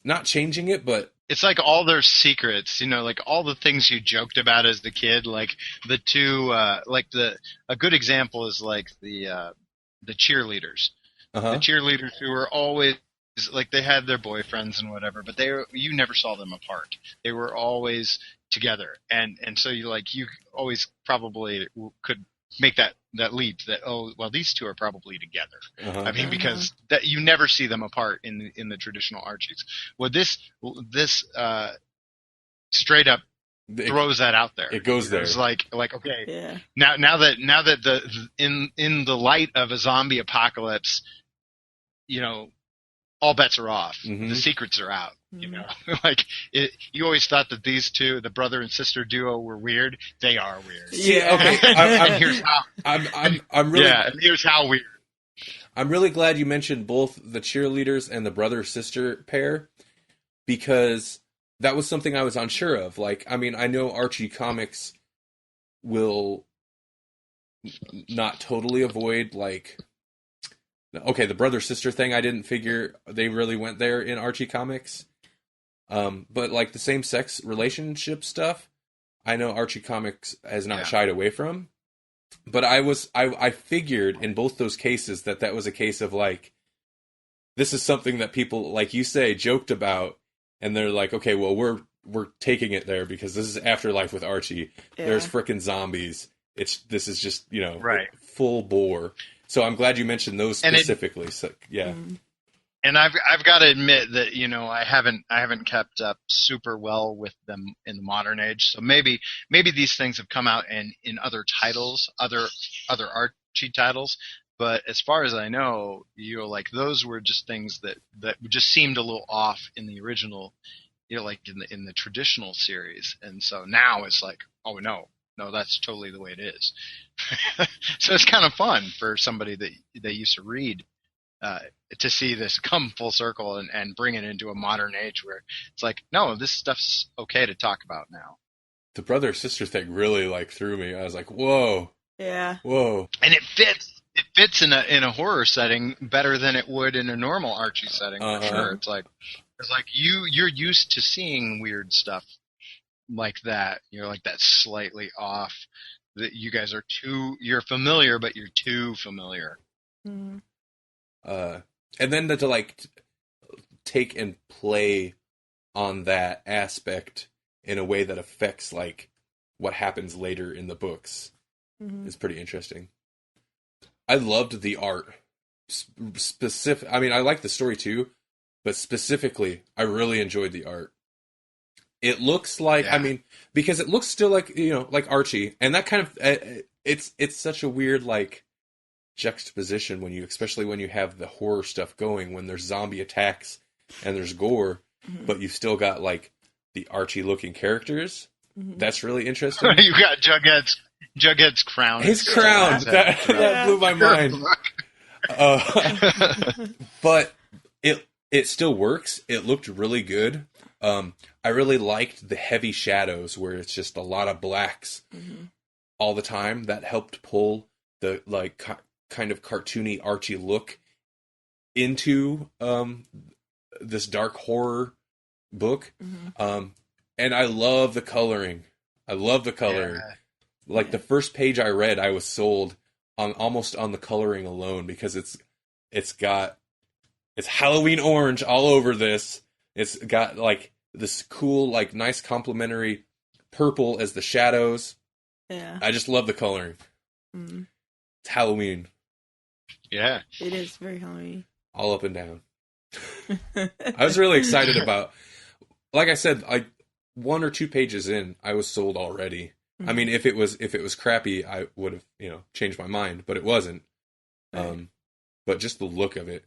not changing it, but It's like all their secrets, like all the things you joked about as the kid, like the two, a good example is like the cheerleaders. uh-huh. The cheerleaders who were always, like, they had their boyfriends and whatever, but you never saw them apart. They were always together. And so you always probably could make that leap that, oh, well, these two are probably together. Uh-huh. I mean, because that you never see them apart in the traditional Archies. Well, this straight up throws that out there. It goes there. It's like okay, Yeah. now that in the light of a zombie apocalypse, all bets are off. Mhm. The secrets are out. You always thought that these two, the brother and sister duo, were weird. They are weird. See, Yeah. okay, And here's how. I'm really And here's how weird. I'm really glad you mentioned both the cheerleaders and the brother-sister pair, because that was something I was unsure of. Like, I mean, I know Archie comics will not totally avoid, like, okay, the brother-sister thing, I didn't figure they really went there in Archie comics. But, like, the same-sex relationship stuff, I know Archie comics has not shied away from. But I figured in both those cases that was a case of, like, this is something that people, like you say, joked about, and they're like, okay, well, we're taking it there because this is Afterlife with Archie. Yeah. There's frickin' zombies. This is just, Right. full bore. So I'm glad you mentioned those specifically. So yeah. Mhm. And I've got to admit that I haven't kept up super well with them in the modern age. So maybe these things have come out in other titles, other Archie titles. But as far as I know, like, those were just things that just seemed a little off in the original, like in the traditional series. And so now it's like, oh no, that's totally the way it is. So it's kind of fun for somebody that used to read. To see this come full circle and bring it into a modern age where it's like, no, this stuff's okay to talk about now. The brother-sister thing really, like, threw me. I was like, whoa. Yeah. Whoa. And it fits in a horror setting better than it would in a normal Archie setting, for sure. It's like you're used to seeing weird stuff like that. Like that slightly off, that you guys are you're familiar, but you're too familiar. Mhm. And then to like take and play on that aspect in a way that affects, like, what happens later in the books is pretty interesting. I loved the art. I mean, I like the story too, but specifically, I really enjoyed the art. It looks like, I mean, because it looks still like, like Archie, and that kind of, it's such a weird, like, juxtaposition especially when you have the horror stuff going, when there's zombie attacks and there's gore, but you've still got, like, the Archie looking characters. That's really interesting. You got Jughead's crown. His crown, that blew my mind. But it still works. It looked really good. I really liked the heavy shadows where it's just a lot of blacks all the time. That helped pull the, like, kind of cartoony Archie look into this dark horror book. And I love the coloring. Like, the first page I read, I was sold almost on the coloring alone, because it's Halloween orange all over this. It's got, like, this cool, like, nice complementary purple as the shadows. Yeah. I just love the coloring. It's Halloween. Yeah. It is very Halloween. All up and down. I was really excited about, like I said, like, 1 or 2 pages in, I was sold already. I mean, if it was crappy, I would have, changed my mind, but it wasn't. Right. But just the look of it.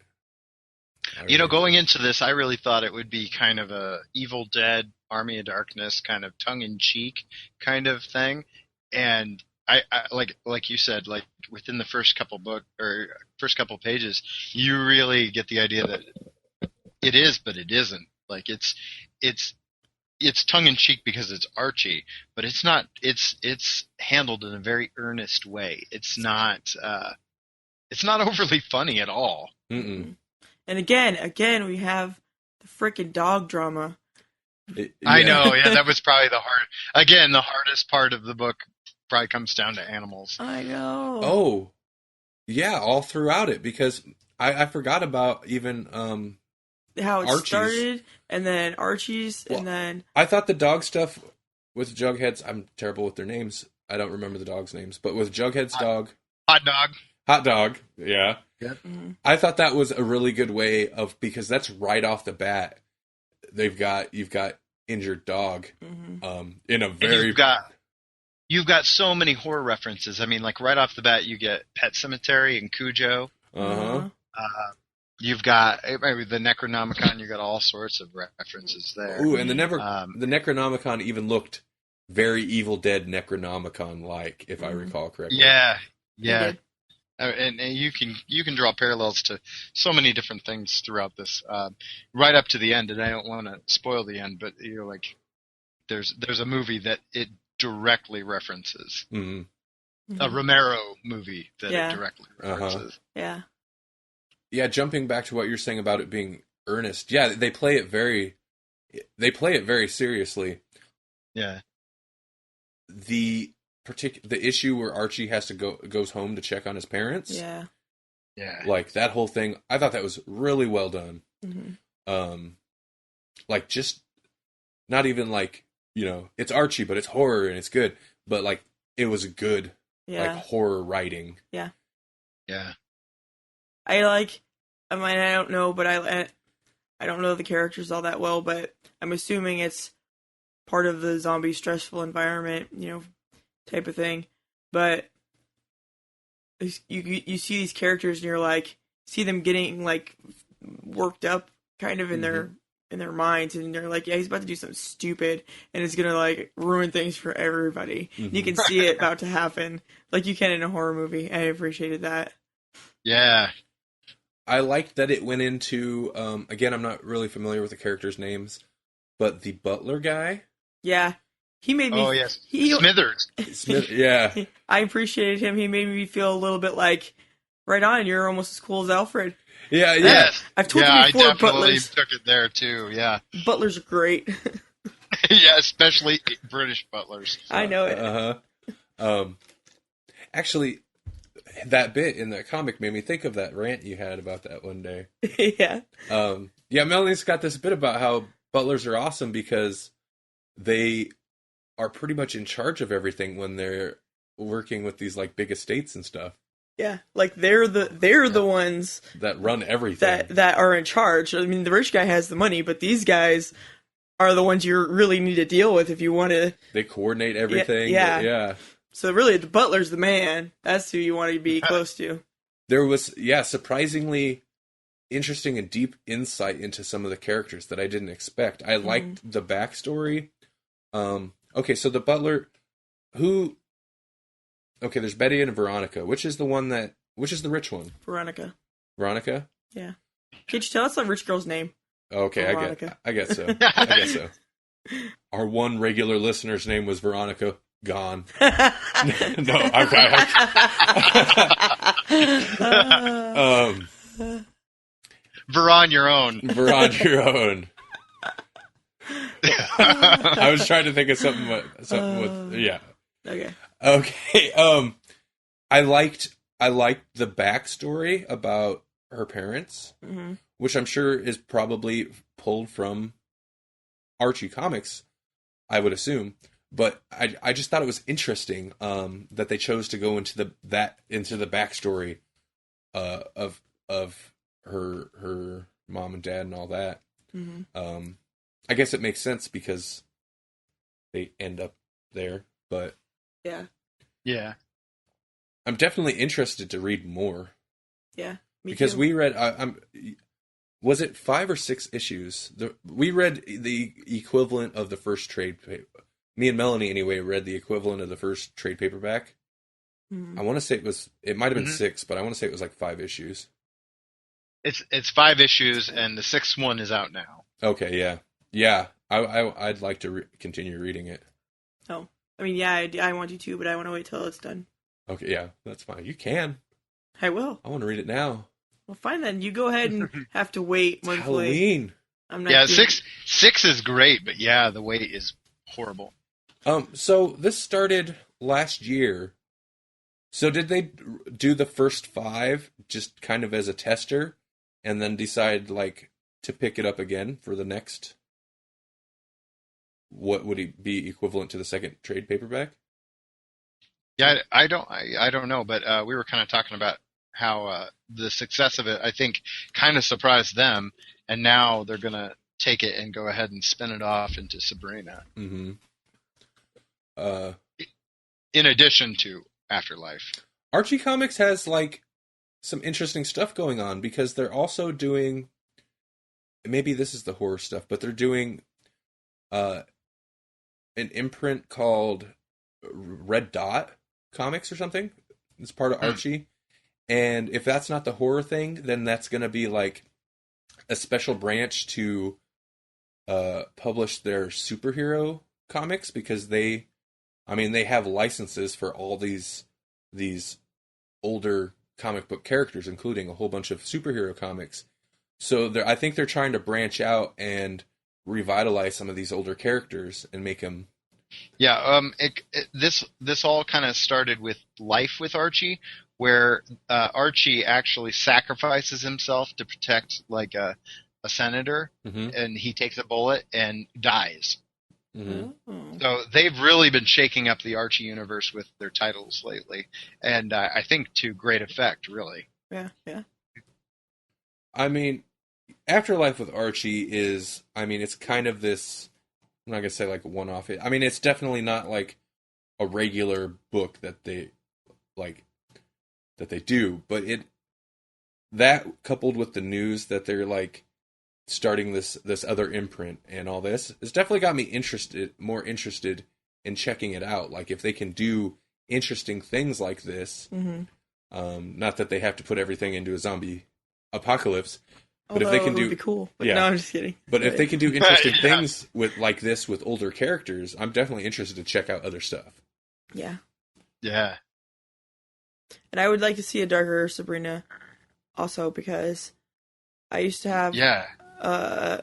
Going into this, I really thought it would be kind of a Evil Dead, Army of Darkness kind of tongue-in-cheek kind of thing. And I like you said, like, within the first couple pages, you really get the idea that it is, but it isn't. Like, it's it's tongue in cheek because it's Archie, but it's not. It's handled in a very earnest way. It's not overly funny at all. Mm-mm. And again, we have the freaking dog drama. I know. Yeah, that was probably the hardest part of the book. Probably comes down to animals. I know. Oh, yeah, all throughout it, because I forgot about even how it Archie's. started, and then Archie's, Well, and then I thought the dog stuff with Jughead's. I'm terrible with their names. I don't remember the dogs' names, but with Jughead's dog, Hot dog. Yeah. Yep. mm-hmm. I thought that was a really good way of, because that's right off the bat. You've got injured dog, Mm-hmm. in a very You've got so many horror references. I mean, like right off the bat, you get Pet Sematary and Cujo. uh-huh. You've got maybe the Necronomicon. You got all sorts of references there. Ooh, and the Necronomicon even looked very Evil Dead Necronomicon like, if I recall correctly. Yeah. did. And you can draw parallels to so many different things throughout this, right up to the end. And I don't want to spoil the end, but like there's a movie that it directly references. Mm-hmm. A Romero movie that Yeah. it directly references. Yeah. Yeah, jumping back to what you're saying about it being earnest. Yeah, they play it very seriously. Yeah. The issue where Archie has to goes home to check on his parents. Yeah. Yeah. Like that whole thing, I thought that was really well done. Mm-hmm. Like just not even like, it's Archie, but it's horror and it's good. But like it was good, like horror writing. Yeah. Yeah. I don't know, but I don't know the characters all that well, but I'm assuming it's part of the zombie stressful environment, type of thing. But you see these characters and you're like, see them getting like worked up kind of in their minds, and they're like, yeah, he's about to do something stupid and it's gonna like ruin things for everybody. Mm-hmm. You can see it about to happen like you can in a horror movie. I appreciated that. Yeah. I liked that it went into, again, I'm not really familiar with the characters' names, but the butler guy. Yeah. He made me... Oh, yes. Smithers. Yeah. I appreciated him. He made me feel a little bit like, right on, you're almost as cool as Alfred. Yeah. Yes. I've told you before, I definitely butlers... took it there, too, yeah. Butlers are great. Yeah, especially British butlers. I know it. Actually... That bit in that comic made me think of that rant you had about that one day. Yeah. Melanie's got this bit about how butlers are awesome because they are pretty much in charge of everything when they're working with these like big estates and stuff. Yeah, like they're the ones that run everything. That are in charge. I mean, the rich guy has the money, but these guys are the ones you really need to deal with if you want to. They coordinate everything. Yeah. So really, the butler's the man. That's who you want to be close to. There was, surprisingly interesting and deep insight into some of the characters that I didn't expect. I liked the backstory. Okay, so the butler, there's Betty and Veronica. Which is the rich one? Veronica? Yeah. Can't you tell? That's a rich girl's name. Okay, I guess so. Our one regular listener's name was Veronica. Gone. No, Veron your own. I was trying to think of something with yeah. Okay. I liked the backstory about her parents, which I'm sure is probably pulled from Archie comics, I would assume. But I just thought it was interesting that they chose to go into the backstory of her mom and dad and all that. I guess it makes sense because they end up there. But yeah, I'm definitely interested to read more. Yeah, me because too. we read. Was it 5 or 6 issues? We read the equivalent of the first trade paper. Me and Melanie, anyway, read the equivalent of the first trade paperback. I want to say it might have been 6, but I want to say it was like 5 issues. It's 5 issues, and the 6th one is out now. Okay, yeah. I'd like to continue reading it. Oh, I mean, yeah, I want you to, but I want to wait till it's done. Okay, yeah, that's fine. You can. I will. I want to read it now. Well, fine then. You go ahead and have to wait monthly. Halloween. I'm not. Yeah, doing- six is great, but yeah, the wait is horrible. So this started last year. So did they do the first 5 just kind of as a tester, and then decide like to pick it up again for the next? What would it be equivalent to the second trade paperback? Yeah, I don't know, but we were kind of talking about how the success of it, I think, kind of surprised them, and now they're gonna take it and go ahead and spin it off into Sabrina. Mm-hmm. In addition to Afterlife. Archie Comics has like some interesting stuff going on because they're also doing, maybe this is the horror stuff, but they're doing an imprint called Red Dot Comics or something. It's part of Archie. And if that's not the horror thing, then that's going to be like a special branch to publish their superhero comics, because they have licenses for all these older comic book characters, including a whole bunch of superhero comics. So I think they're trying to branch out and revitalize some of these older characters and make them. Yeah, this all kind of started with Life with Archie, where Archie actually sacrifices himself to protect like a senator, and he takes a bullet and dies. Mm-hmm. So they've really been shaking up the Archie universe with their titles lately, and I think to great effect, really. Yeah. I mean, Afterlife with Archie is, it's kind of this, I'm not going to say like a one-off. It's definitely not like a regular book that they do, but that coupled with the news that they're like starting this other imprint and all this has definitely got me more interested in checking it out. Like if they can do interesting things like this, not that they have to put everything into a zombie apocalypse, but if they can it would be cool. But no, I'm just kidding. But if they can do interesting things with like this with older characters, I'm definitely interested to check out other stuff. Yeah. And I would like to see a darker Sabrina also, because I used to have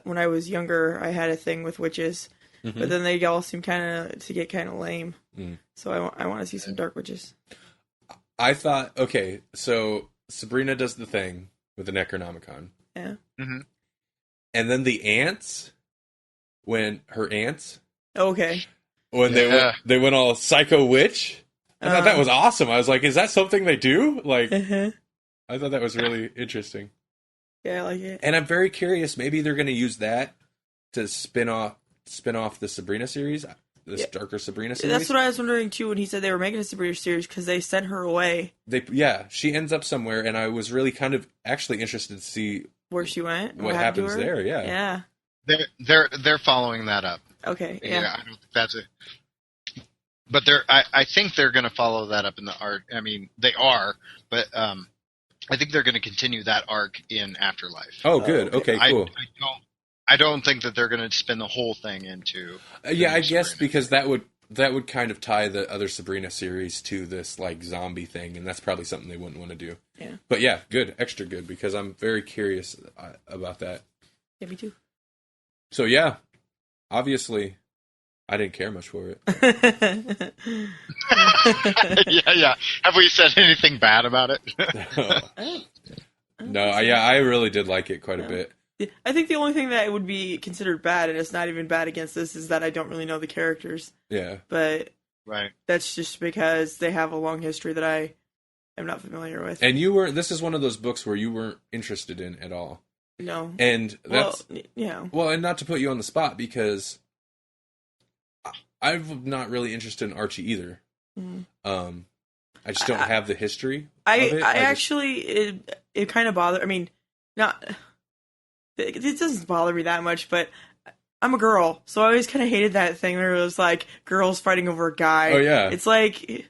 when I was younger, I had a thing with witches, but then they all seem to get kind of lame. So I want to see some dark witches. I thought, okay, so Sabrina does the thing with the Necronomicon. Yeah. And then the ants, when they went all psycho witch, I thought that was awesome. I was like, is that something they do? Like, I thought that was really interesting. Yeah, I like it. And I'm very curious. Maybe they're going to use that to spin off the Sabrina series, darker Sabrina series. That's what I was wondering too when he said they were making a Sabrina series, because they sent her away. She ends up somewhere, and I was really kind of actually interested to see where she went, what happens there. Yeah. They're following that up. Okay. Yeah. I don't think that's it. But I think they're going to follow that up in the art. I mean, they are, but I think they're going to continue that arc in Afterlife. Oh, good. Okay, cool. I don't think that they're going to spin the whole thing into. I guess Sabrina. Because that would kind of tie the other Sabrina series to this like zombie thing, and that's probably something they wouldn't want to do. Yeah. But yeah, good, extra good, because I'm very curious about that. Yeah, me too. So yeah, obviously, I didn't care much for it. Yeah. Have we said anything bad about it? No, I really did like it quite a bit. I think the only thing that would be considered bad, and it's not even bad against this, is that I don't really know the characters. Yeah. But right. That's just because they have a long history that I am not familiar with. And this is one of those books where you weren't interested in at all. No. And that's... Well, and not to put you on the spot, because I'm not really interested in Archie either. I just don't have the history of it. It kind of bothered... I mean, it doesn't bother me that much, but I'm a girl, so I always kind of hated that thing where it was like girls fighting over a guy. Oh yeah, it's like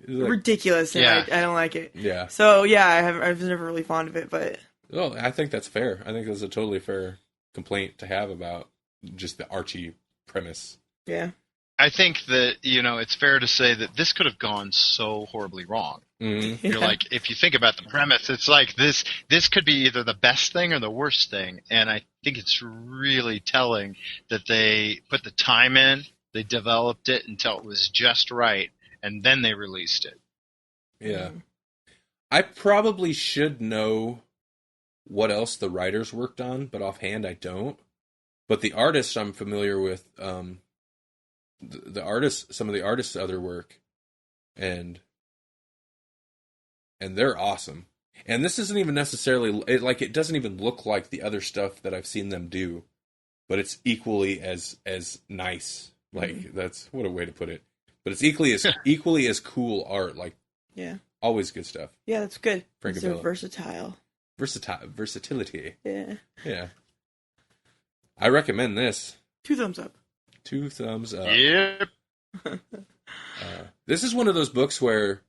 ridiculous, and I don't like it. Yeah. So yeah, I was never really fond of it, but. Well, I think that's fair. I think that's a totally fair complaint to have about just the Archie premise. Yeah. I think that, it's fair to say that this could have gone so horribly wrong. Mm-hmm. You're like, if you think about the premise, it's like this could be either the best thing or the worst thing. And I think it's really telling that they put the time in, they developed it until it was just right, and then they released it. Yeah. I probably should know what else the writers worked on, but offhand I don't. But the artists I'm familiar with, the artists, some of the artists' other work, and they're awesome. And this isn't even necessarily it doesn't even look like the other stuff that I've seen them do, but it's equally as nice. Like that's what a way to put it. But it's equally as cool art. Like always good stuff. Yeah, that's good. It's Francabella. versatile. Versatility. Yeah. Yeah. I recommend this. 2 thumbs up. 2 thumbs up. Yep. This is one of those books where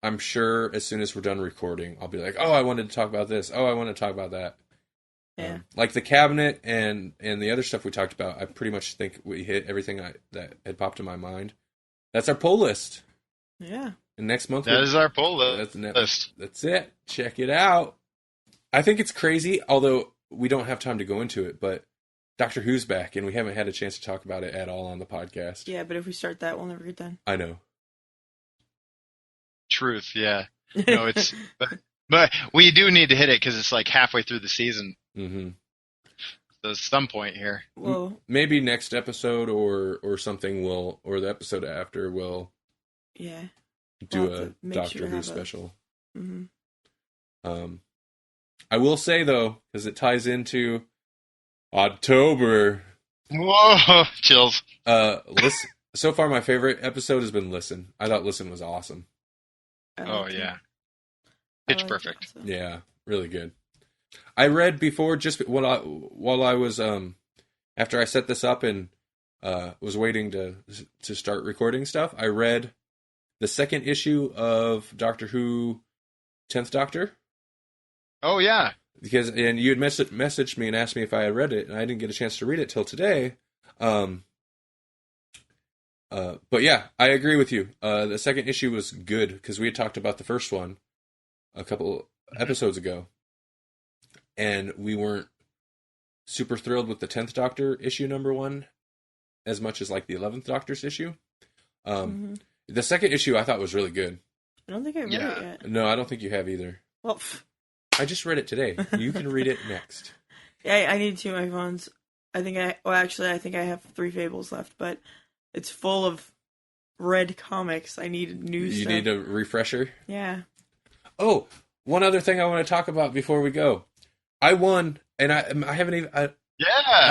I'm sure as soon as we're done recording, I'll be like, oh, I wanted to talk about this. Oh, I want to talk about that. Yeah. Like the cabinet and the other stuff we talked about, I pretty much think we hit everything that had popped in my mind. That's our poll list. Yeah. And next month... That is our poll list. That's it. Check it out. I think it's crazy, although we don't have time to go into it, but Doctor Who's back, and we haven't had a chance to talk about it at all on the podcast. Yeah, but if we start that, we'll never get done. I know. Truth, yeah. No, it's... but we do need to hit it, because it's like halfway through the season. Mm-hmm. So at some point here. Well, maybe next episode or something or the episode after will do a Doctor Who special. Mm-hmm. I will say though, because it ties into Oddtober. Whoa, chills. Listen. So far, my favorite episode has been Listen. I thought Listen was awesome. Oh yeah, pitch perfect. Yeah, really good. I read before just while I was after I set this up and was waiting to start recording stuff. I read the second issue of Doctor Who 10th Doctor. Oh yeah, and you had messaged me and asked me if I had read it, and I didn't get a chance to read it till today. But yeah, I agree with you. The second issue was good because we had talked about the first one a couple episodes ago, and we weren't super thrilled with the 10th Doctor issue number 1 as much as like the 11th Doctor's issue. The second issue I thought was really good. I don't think I read it yet. No, I don't think you have either. Well, I just read it today. You can read it next. Yeah, I need 2 of my phones. I think I have 3 Fables left, but it's full of red comics. I need new stuff. You need a refresher? Yeah. Oh, one other thing I want to talk about before we go. I won, and I haven't even... I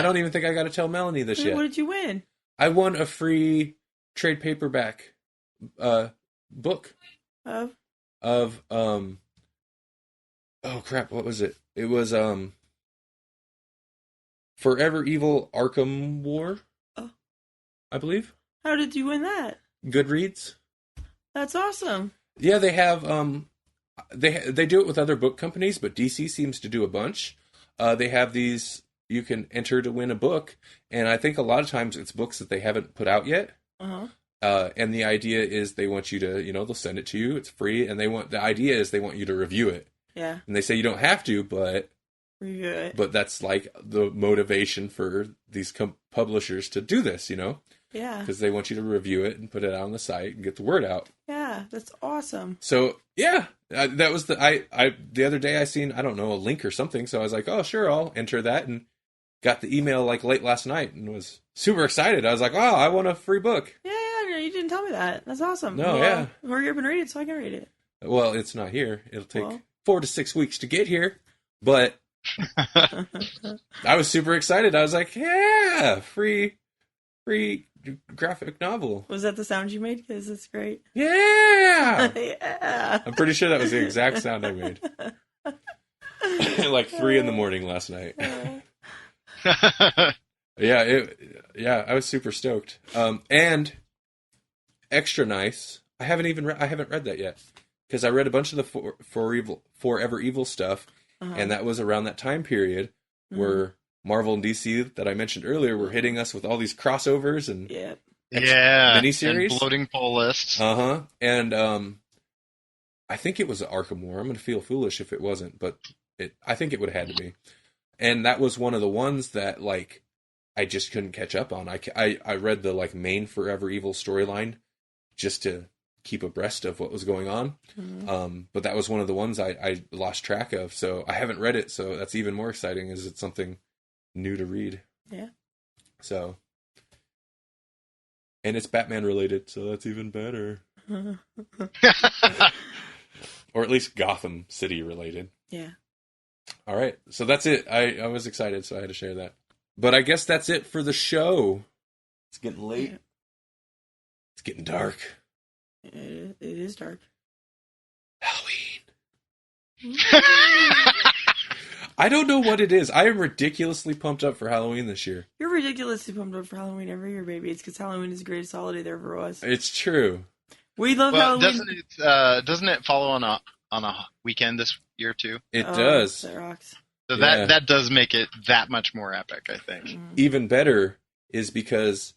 don't even think I got to tell Melanie this yet. What did you win? I won a free trade paperback book. Of oh crap, what was it? It was Forever Evil Arkham War. Oh. I believe. How did you win that? Goodreads. That's awesome. Yeah, they have they do it with other book companies, but DC seems to do a bunch. They have these you can enter to win a book, and I think a lot of times it's books that they haven't put out yet. And the idea is they want you to, they'll send it to you. It's free, and the idea is they want you to review it. Yeah. And they say you don't have to, but review it. But that's like the motivation for these publishers to do this, Yeah. Because they want you to review it and put it out on the site and get the word out. Yeah, that's awesome. So yeah, that was the other day I seen, I don't know, a link or something. So I was like, oh sure, I'll enter that, and got the email like late last night and was super excited. I was like, oh, I want a free book. Yeah, you didn't tell me that. That's awesome. No, yeah. Hurry up and read it so I can read it. Well, it's not here. It'll take 4 to 6 weeks to get here, but I was super excited. I was like, yeah, free graphic novel. Was that the sound you made? Because it's great. Yeah. Yeah. I'm pretty sure that was the exact sound I made. Like 3 a.m. last night. Yeah, I was super stoked. And extra nice. I haven't read that yet because I read a bunch of the Forever Evil stuff, and that was around that time period where Marvel and DC that I mentioned earlier were hitting us with all these crossovers and Yeah. miniseries. And bloating poll lists. And I think it was Arkham War. I'm going to feel foolish if it wasn't, but I think it would have had to be. And that was one of the ones that, like, I just couldn't catch up on. I read the, like, main Forever Evil storyline just to keep abreast of what was going on. Mm-hmm. But that was one of the ones I lost track of. So I haven't read it. So that's even more exciting. Is it's something new to read. Yeah. So, and it's Batman related, so that's even better. Or at least Gotham City related. Yeah. All right. So that's it. I was excited, so I had to share that. But I guess that's it for the show. It's getting late. Yeah. It's getting dark. It is dark. Halloween. I don't know what it is. I am ridiculously pumped up for Halloween this year. You're ridiculously pumped up for Halloween every year, baby. It's because Halloween is the greatest holiday there ever was. It's true. We love Well, Halloween. doesn't it follow on a weekend this year too? It does. That rocks. So Yeah. that does make it that much more epic, I think. Mm. Even better is because,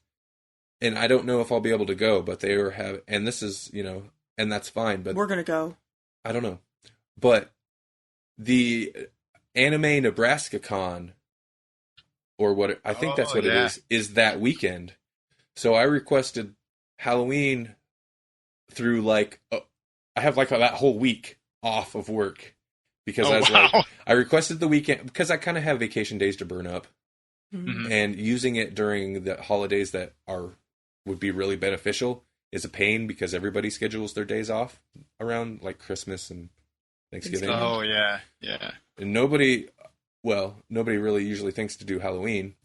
and I don't know if I'll be able to go, but they have, and this is, and that's fine, but We're gonna go. I don't know. But the Anime Nebraska Con, or what I think that's what yeah. it is that weekend. So I requested Halloween through I have that whole week off of work because I was I requested the weekend because I kind of have vacation days to burn up, Mhm. and using it during the holidays that would be really beneficial is a pain because everybody schedules their days off around like Christmas and Thanksgiving. Oh yeah. And nobody really usually thinks to do Halloween.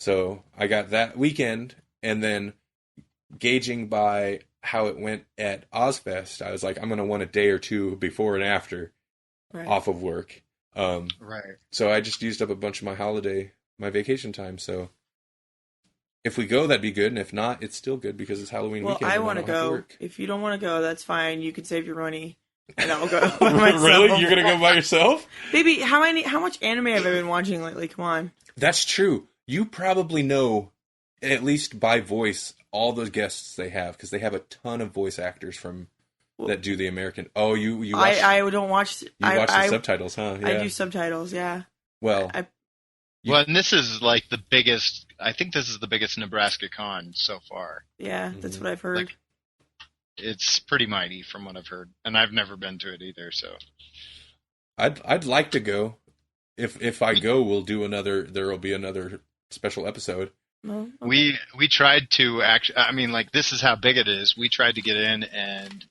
So I got that weekend, and then gauging by how it went at Ozfest, I was like, I'm going to want a day or two before and after Right. off of work. Right. So I just used up a bunch of my vacation time. So if we go, that'd be good. And if not, it's still good because it's Halloween Well, weekend. I and want to don't have go. work. If you don't want to go, that's fine. You can save your money, and I'll go by myself. Really? You're going to go by yourself? Baby, how much anime have I been watching lately? Come on. That's true. You probably know, at least by voice, all the guests they have, because they have a ton of voice actors that do the American. Oh, you watch, I don't watch. you watch the subtitles, huh? Yeah. I do subtitles. Yeah. Well, Well, and this is like the biggest. I think this is the biggest Nebraska con so far. Yeah, that's what I've heard. Like, it's pretty mighty from what I've heard, and I've never been to it either. So I'd like to go. If I go, we'll do another. There will be another special episode. No? Okay. we tried to actually. I mean, like this is how big it is. We tried to get in, and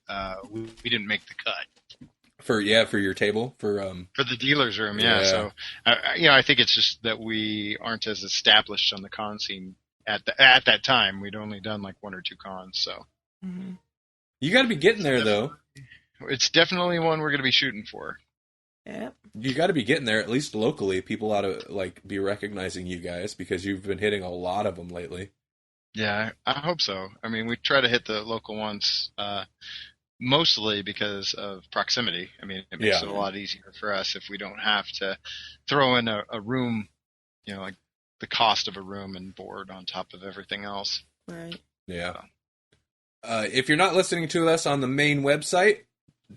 we didn't make the cut For your table for the dealer's room. Yeah. Yeah. So I think it's just that we aren't as established on the con scene at that time. We'd only done like one or two cons, so Mhm. You got to be getting there though. it's definitely one we're going to be shooting for. Yeah. You got to be getting there at least locally. People ought to be recognizing you guys because you've been hitting a lot of them lately. Yeah, I hope so. I mean, we try to hit the local ones mostly because of proximity. I mean, it makes Yeah. it a lot easier for us if we don't have to throw in a room, like the cost of a room and board on top of everything else. Right. Yeah. If you're not listening to us on the main website,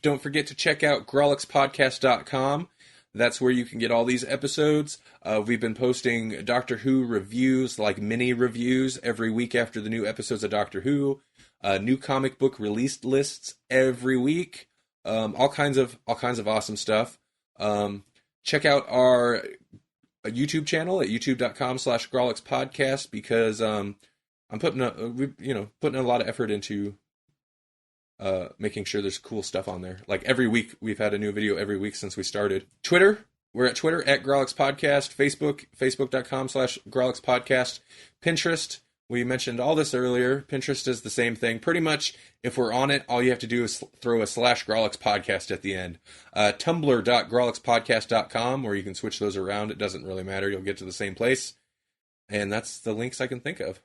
don't forget to check out grawlixpodcast.com. That's where you can get all these episodes. We've been posting Doctor Who reviews, like mini reviews, every week after the new episodes of Doctor Who. New comic book release lists every week. All kinds of awesome stuff. Check out our YouTube channel at youtube.com/grawlixpodcast because I'm putting a lot of effort into making sure there's cool stuff on there. Like every week, we've had a new video every week since we started. Twitter, we're at Twitter at Grawlix Podcast. Facebook, facebook.com/Grawlix Podcast. Pinterest, we mentioned all this earlier. Pinterest is the same thing. Pretty much, if we're on it, all you have to do is throw a /Grawlix Podcast at the end. Tumblr.grawlixpodcast.com, where you can switch those around. It doesn't really matter. You'll get to the same place. And that's the links I can think of.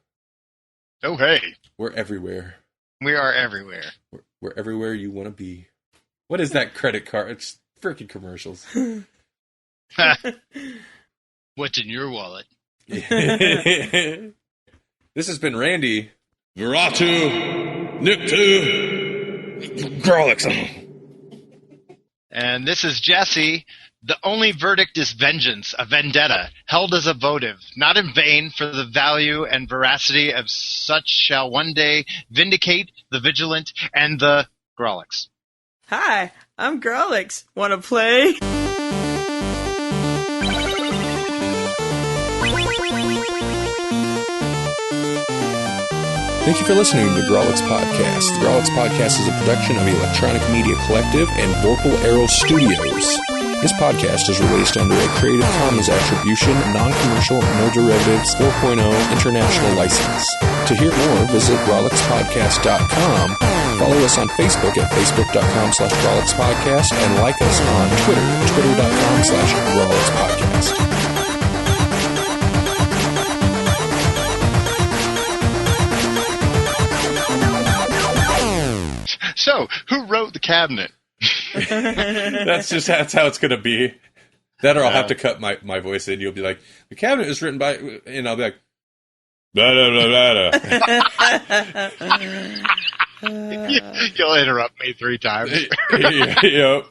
Oh, hey, We're everywhere. we are everywhere. We're everywhere you want to be. What is that credit card? It's freaking commercials. What's in your wallet? This has been Randy. Viratu, Niptu, Grawlix. And this is Jesse. The only verdict is vengeance, a vendetta, held as a votive, not in vain, for the value and veracity of such shall one day vindicate the vigilant and the Grawlix. Hi, I'm Grawlix. Wanna play? Thank you for listening to the Grawlix Podcast. The Grawlix Podcast is a production of Electronic Media Collective and Vorpal Arrow Studios. This podcast is released under a Creative Commons Attribution, Non-Commercial, No Derivatives 4.0 International License. To hear more, visit GrawlixPodcast.com, follow us on Facebook at Facebook.com/GrawlixPodcast, and like us on Twitter, Twitter.com/GrawlixPodcast. So, who wrote the cabinet? That's how it's going to be. That or I'll have to cut my voice in. You'll be like, the cabinet is written by, and I'll be like, blah, blah, blah, blah. You'll interrupt me 3 times. Yep.